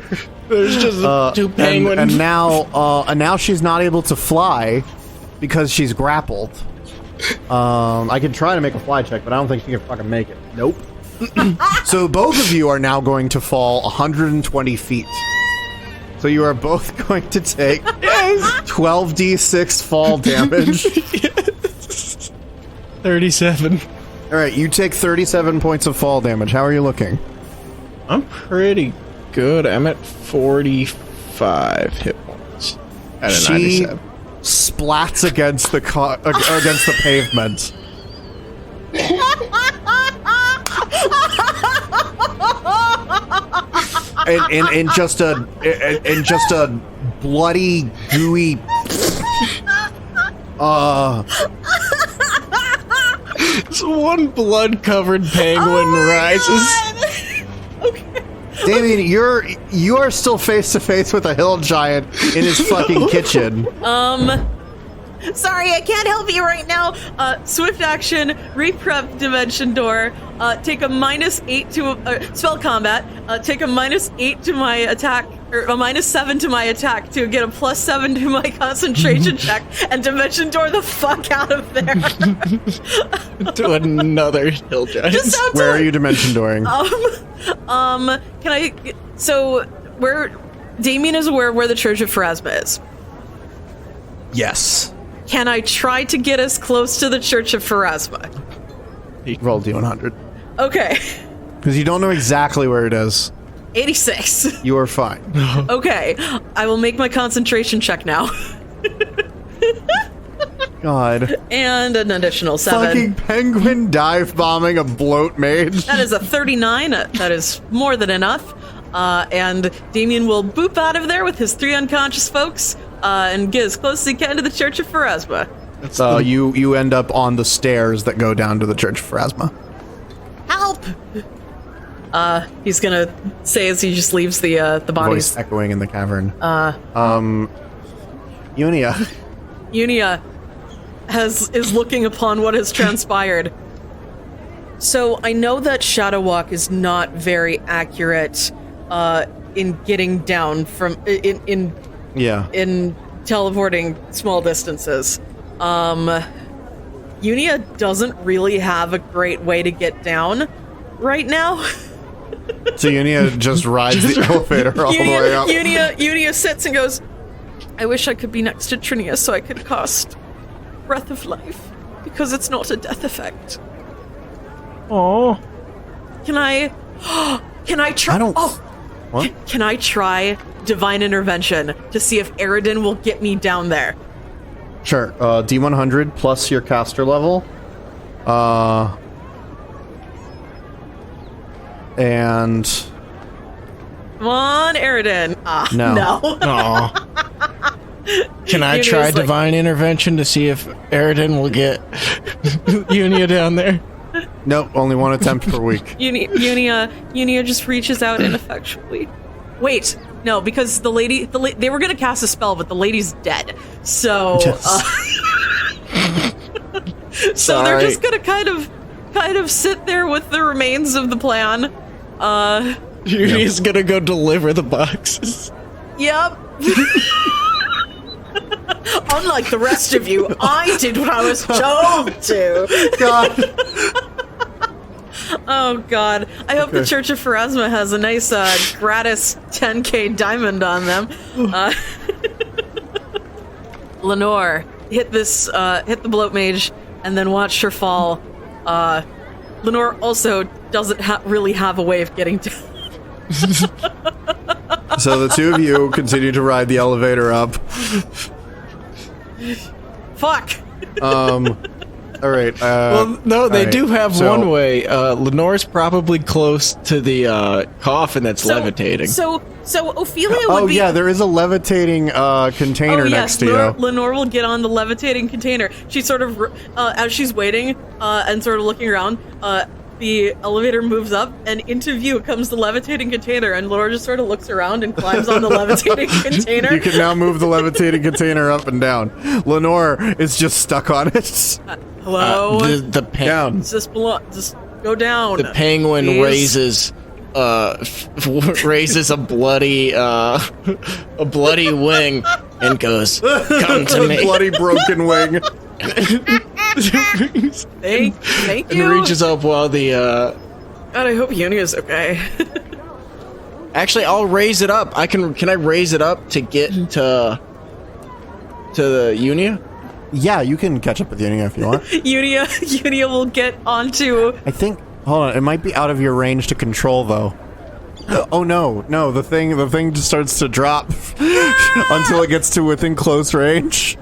There's just two penguins. And now she's not able to fly because she's grappled. I could try to make a fly check, but I don't think she can fucking make it. Nope. So both of you are now going to fall 120 feet. So you are both going to take 12d6 fall damage. 37. Alright, you take 37 points of fall damage. How are you looking? I'm pretty good. I'm at 45 hit points. At a 97. Splats against the against the pavement. And just a bloody gooey This one blood-covered penguin rises. Damien, you are still face to face with a hill giant in his fucking kitchen. Sorry, I can't help you right now. Swift action, reprep dimension door, take a -8 to spell combat, take a -8 to my attack, or a -7 to my attack to get a +7 to my concentration check, and dimension door the fuck out of there. To another hill giant. Where are you dimension dooring? Can I, so, where, Damien is aware where the Church of Pharasma is. Yes. Can I try to get us close to the Church of Pharasma? Roll D100. Okay. Because you don't know exactly where it is. 86. You are fine. Okay. I will make my concentration check now. God. And an additional 7. Fucking penguin dive bombing a bloat mage. That is a 39. That is more than enough. And Damien will boop out of there with his 3 unconscious folks and get as close as he can to the Church of Pharasma. So you end up on the stairs that go down to the Church of Pharasma. Help! He's gonna say as he just leaves the bodies. Voice echoing in the cavern. Unia. Unia is looking upon what has transpired. So I know that Shadow Walk is not very accurate in getting down from in teleporting small distances. Unia doesn't really have a great way to get down right now. So Unia just rides the elevator all the way up. Unia sits and goes, I wish I could be next to Trinia so I could cast Breath of Life, because it's not a death effect. Oh. Can I try? What? Can I try Divine Intervention to see if Aridin will get me down there? Sure. D100 plus your caster level. And... Come on, Aridin. No. Aw. Can I try Divine Intervention to see if Aridin will get Unia down there? Nope, only one attempt per week. Unia just reaches out ineffectually. Wait, no, because the lady they were gonna cast a spell, but the lady's dead. So, so they're just gonna kind of sit there with the remains of the plan. Unia's gonna go deliver the boxes. Yep. Unlike the rest of you, I did what I was told to. God. Oh God! I hope the Church of Pharasma has a nice gratis 10k diamond on them. Lenore, hit the bloat mage, and then watch her fall. Lenore also doesn't really have a way of getting to. So the two of you continue to ride the elevator up. Fuck. All right. Well, no, they all right, do have so- one way. Lenore's probably close to the coffin that's levitating. So Ophelia would Oh be. yeah, there is a levitating container Oh, next yes, to you. Lenore will get on the levitating container. She sort of, as she's waiting and sort of looking around, the elevator moves up, and into view comes the levitating container, and Lenore just sort of looks around and climbs on the levitating container. You can now move the levitating container up and down. Lenore is just stuck on it. Hello? Down. Just go down. The penguin please. raises a bloody wing and goes, "Come to me." Bloody broken wing. Thank And you. reaches up while the God, I hope Unia's okay. actually, I'll raise it up. Can I raise it up to get to the Unia? Yeah, you can catch up with Unia if you want. Unia will get onto. I think. Hold on, it might be out of your range to control though. Oh no, the thing just starts to drop until it gets to within close range.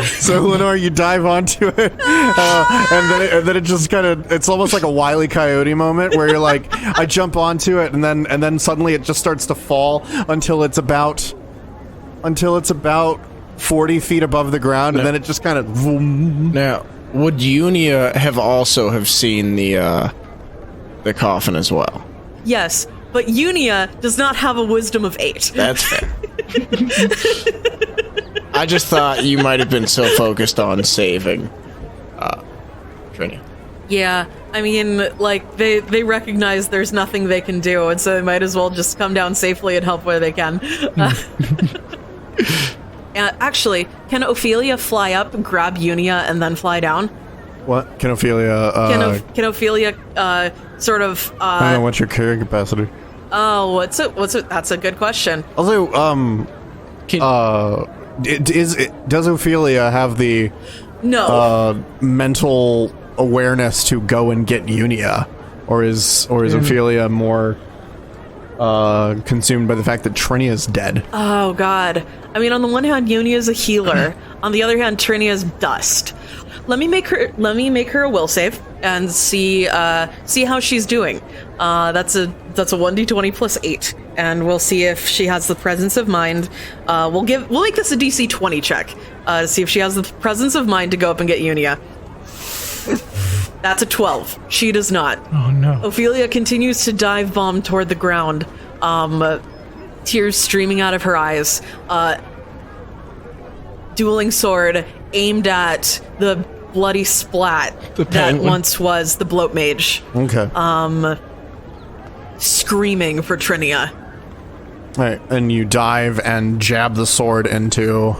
So Lenore, you dive onto it, and then it just kind of, it's almost like a Wile E. Coyote moment where you're like, I jump onto it, and then suddenly it just starts to fall until it's about 40 feet above the ground, and then it just kind of. Vroom. Now, would Unia have seen the coffin as well? Yes, but Unia does not have a wisdom of 8. That's fair. I just thought you might have been so focused on saving Trinia. Yeah, I mean, like, they recognize there's nothing they can do, and so they might as well just come down safely and help where they can. Actually, can Ophelia fly up, grab Unia, and then fly down? What? Can Ophelia? Can Ophelia sort of? I don't know what's your carrying capacity. Oh, what's it? That's a good question. Also, does Ophelia have the No. mental awareness to go and get Unia, or is Ophelia more consumed by the fact that Trinia is dead? Oh God. I mean, on the one hand, Unia is a healer. On the other hand, Trinia is dust. Let me make her a will save and see how she's doing. That's a 1d20 plus 8, and we'll see if she has the presence of mind. We'll make this a DC 20 check to see if she has the presence of mind to go up and get Unia. That's a 12. She does not. Oh no. Ophelia continues to dive bomb toward the ground, tears streaming out of her eyes. Dueling sword aimed at the bloody splat that penguin. once was the bloat mage, Okay. screaming for Trinia. Right, and you dive and jab the sword into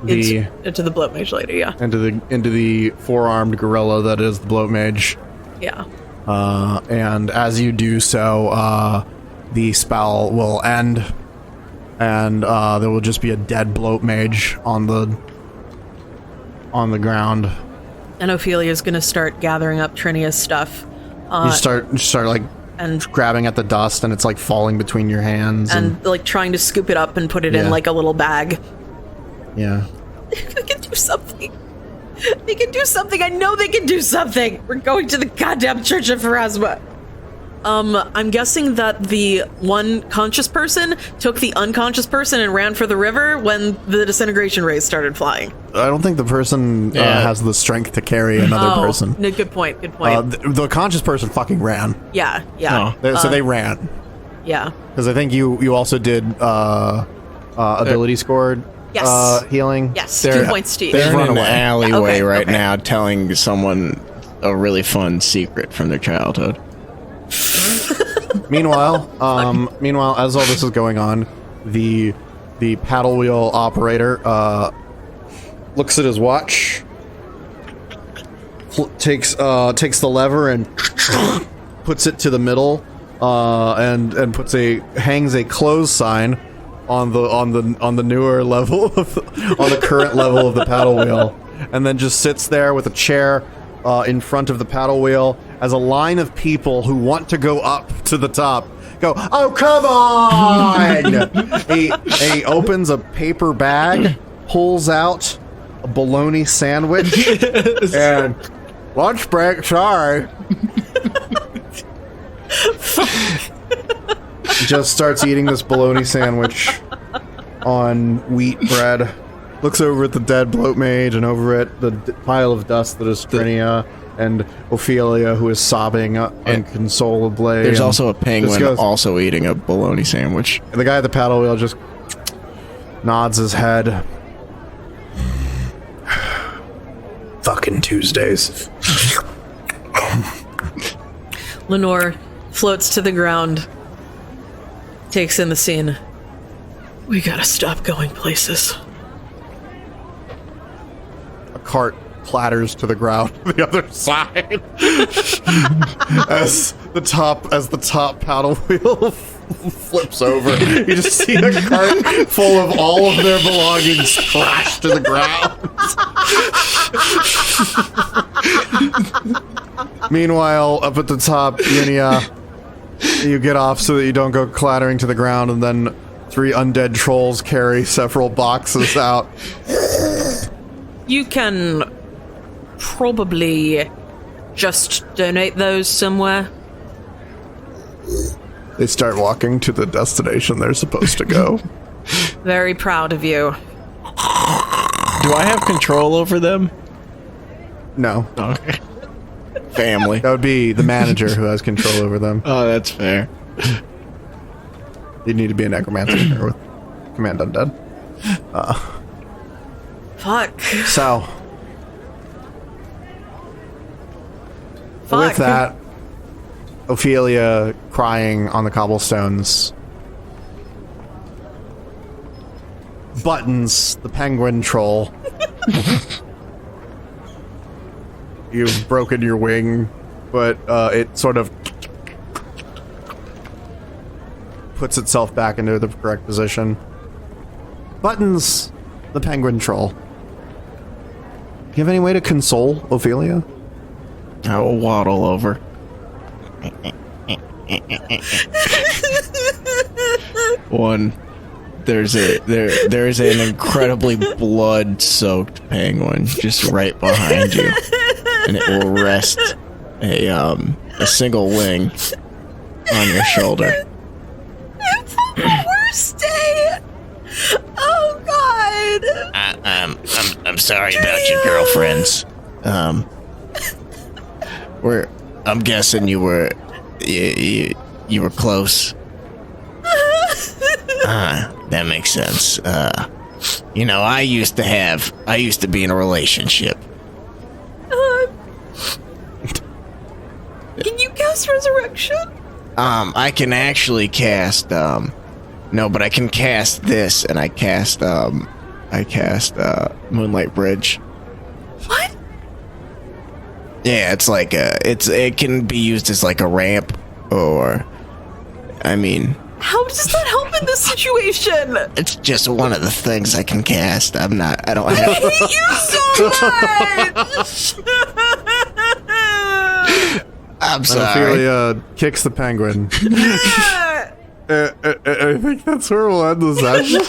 the Into the bloat mage lady, yeah. into the four-armed gorilla that is the bloat mage. Yeah. And as you do so, the spell will end, and there will just be a dead bloat mage on the ground. And Ophelia's gonna start gathering up Trinia's stuff. You start like And grabbing at the dust, and it's like falling between your hands. and like trying to scoop it up and put it Yeah. in like a little bag. Yeah. They can do something. They can do something. I know they can do something. We're going to the goddamn Church of Pharasma. I'm guessing that the one conscious person took the unconscious person and ran for the river when the disintegration rays started flying. I don't think the person has the strength to carry another person. No, good point. Good point. The conscious person fucking ran. Yeah. So they ran. Yeah. Because I think you also did ability scored Yes. healing. Yes. They're- 2 points to each. They're Run in an away. alleyway Okay, right okay. now telling someone a really fun secret from their childhood. Meanwhile, as all this is going on, the paddle wheel operator looks at his watch, takes the lever and puts it to the middle, and hangs a close sign on the newer level on the current level of the paddle wheel, and then just sits there with a chair, in front of the paddle wheel as a line of people who want to go up to the top go, oh, come on! he opens a paper bag, pulls out a bologna sandwich, and lunch break, sorry. Just starts eating this bologna sandwich on wheat bread. Looks over at the dead bloat mage and over at the pile of dust that is Trinia and Ophelia, who is sobbing inconsolably. There's also a penguin also eating a bologna sandwich. And the guy at the paddle wheel just nods his head. Fucking Tuesdays. Lenore floats to the ground, takes in the scene. We gotta stop going places. A cart clatters to the ground on the other side as the top paddle wheel flips over. You just see a cart full of all of their belongings crash to the ground. Meanwhile, up at the top, Yunia, you get off so that you don't go clattering to the ground, and then 3 undead trolls carry several boxes out. You can probably just donate those somewhere. They start walking to the destination they're supposed to go. Very proud of you. Do I have control over them? No. Okay. Family. That would be the manager who has control over them. Oh, that's fair. You'd need to be a necromancer with command undead. Fuck. So, Fuck. with that, Ophelia crying on the cobblestones. Buttons, the penguin troll. You've broken your wing, but it sort of puts itself back into the correct position. Buttons, the penguin troll. Do you have any way to console Ophelia? I will waddle over. One, there's an incredibly blood-soaked penguin just right behind you, and it will rest a single wing on your shoulder. It's the worst day. Oh God. I'm sorry about your girlfriends. I'm guessing you were close. That makes sense. I used to be in a relationship. Can you cast resurrection? I can actually cast, no, but I can cast this, and I cast Moonlight Bridge. What? Yeah, it's like it can be used as like a ramp, or, I mean, How does that help in this situation? it's just one of the things I can cast. I don't have. I hate you so much. I'm sorry. Ophelia kicks the penguin. I think that's where we'll end the session.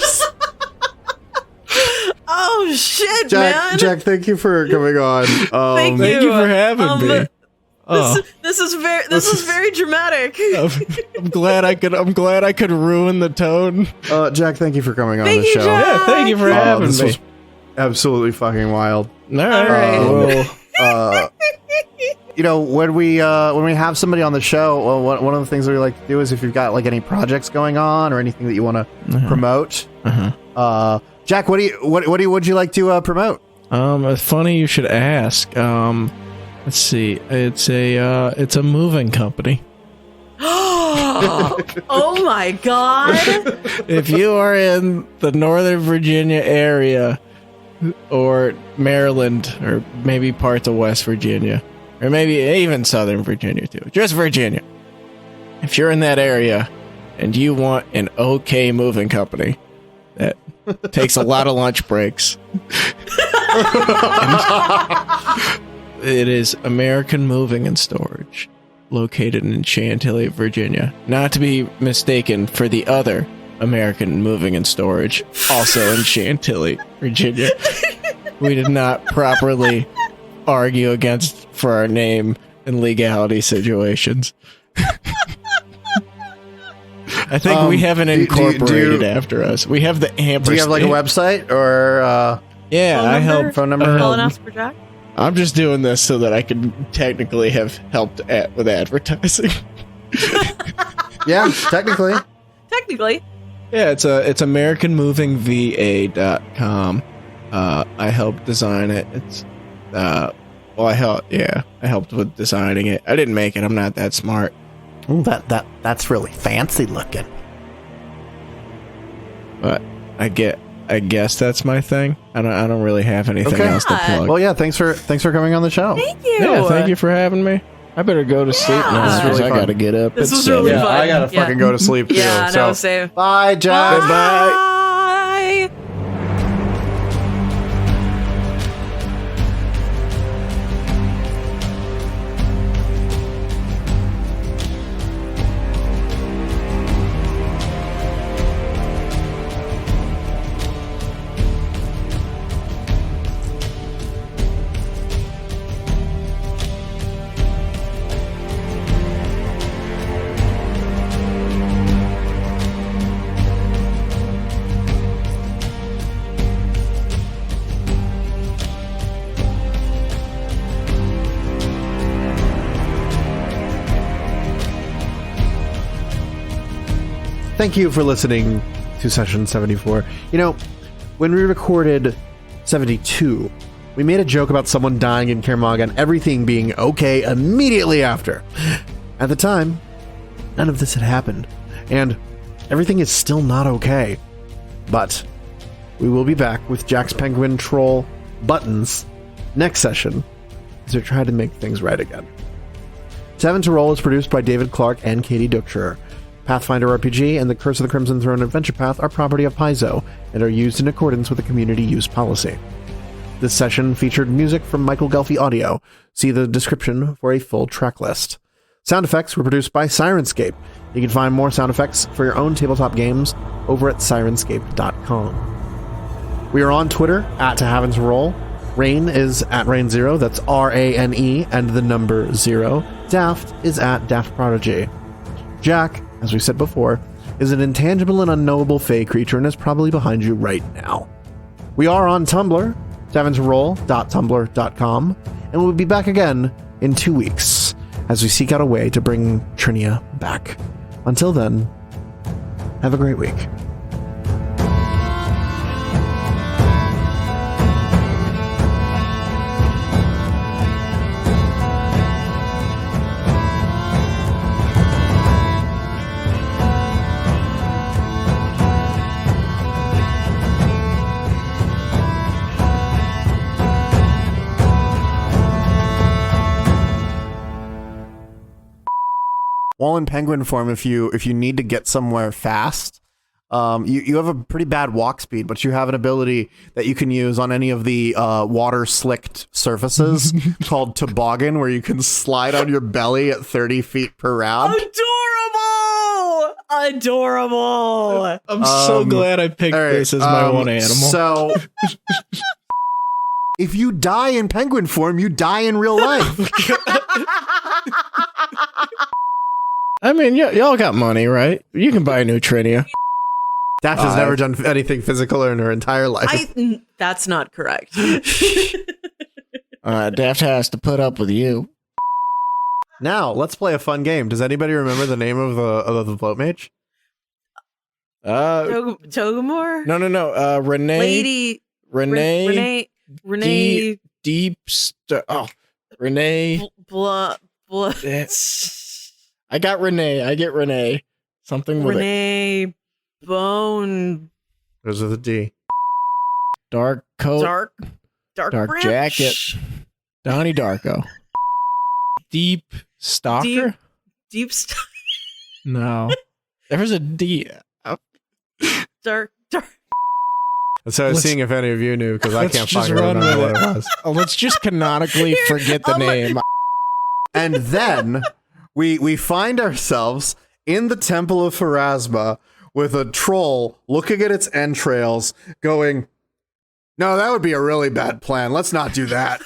Oh shit, man! Jack, thank you for coming on. Thank Thank you for having me. This is very dramatic. I'm glad I could ruin the tone. Jack, thank you for coming on Thank the you, show. Jack. Yeah, thank you for having This me. was absolutely fucking wild. All right. Well, when we have somebody on the show, one of the things that we like to do is if you've got like any projects going on or anything that you want to promote. Jack, what would you like to promote? It's funny you should ask. Let's see. It's a moving company. Oh my God! If you are in the Northern Virginia area, or Maryland, or maybe parts of West Virginia, or maybe even Southern Virginia too, just Virginia. If you're in that area and you want an okay moving company that takes a lot of lunch breaks, it is American Moving and Storage, located in Chantilly, Virginia. Not to be mistaken for the other American Moving and Storage, also in Chantilly, Virginia. We did not properly argue against for our name in legality situations. I think we haven't incorporated after us. We have the ampersand. Do you have like a website or? Yeah, I help. Phone number. Calling us for Jack. I'm just doing this so that I can technically have helped with advertising. Yeah, technically. Technically. Yeah, it's AmericanMovingVA.com. I helped design it. It's I helped with designing it. I didn't make it. I'm not that smart. Ooh, that's really fancy looking. But I guess that's my thing. I don't really have anything else to plug. Well, yeah, thanks for coming on the show. Thank you. Yeah, thank you for having me. I better go to sleep now because really I fun. gotta get up. This at was really 7. fun. I gotta fucking go to sleep too. Yeah, so no, same. bye, Jack. Goodbye. Bye. Thank you for listening to session 74. You know, when we recorded 72, we made a joke about someone dying in Kaer Maga and everything being okay immediately after. At the time, none of this had happened, and everything is still not okay. But we will be back with Jack's Penguin Troll Buttons next session as we try to make things right again. Seven to Roll is produced by David Clark and Katie Duckshire. Pathfinder RPG and the Curse of the Crimson Throne Adventure Path are property of Paizo and are used in accordance with the community use policy. This session featured music from Michael Ghelfi Audio. See the description for a full track list. Sound effects were produced by Syrinscape. You can find more sound effects for your own tabletop games over at Syrinscape.com. We are on Twitter at To Havens Roll. Rain is at Rain0, that's RANE and the number 0. Daft is at Daft Prodigy. Jack, as we said before, is an intangible and unknowable fey creature and is probably behind you right now. We are on Tumblr, davensroll.tumblr.com, and we'll be back again in 2 weeks as we seek out a way to bring Trinia back. Until then, have a great week. While in penguin form, if you need to get somewhere fast, you have a pretty bad walk speed, but you have an ability that you can use on any of the water slicked surfaces called toboggan, where you can slide on your belly at 30 feet per round. Adorable. I'm so glad I picked this as my one animal. So, if you die in penguin form, you die in real life. I mean, y'all got money, right? You can buy a new Trinia. Daft has never done anything physical in her entire life. That's not correct. Daft has to put up with you. Now, let's play a fun game. Does anybody remember the name of the float mage? Togamore? No. Renee. Lady. Renee. Renee. Renee. Blah. I got Renee. I get Renee. Something with Renee. Bone. Those are the D. Dark coat. Dark Dark branch? jacket. Donnie Darko. Deep stalker? Deep No. There was a D. Dark. So I was seeing if any of you knew, because I can't fucking remember what it was. Let's just canonically forget the name. And then we find ourselves in the Temple of Pharasma with a troll looking at its entrails going, no, that would be a really bad plan. Let's not do that.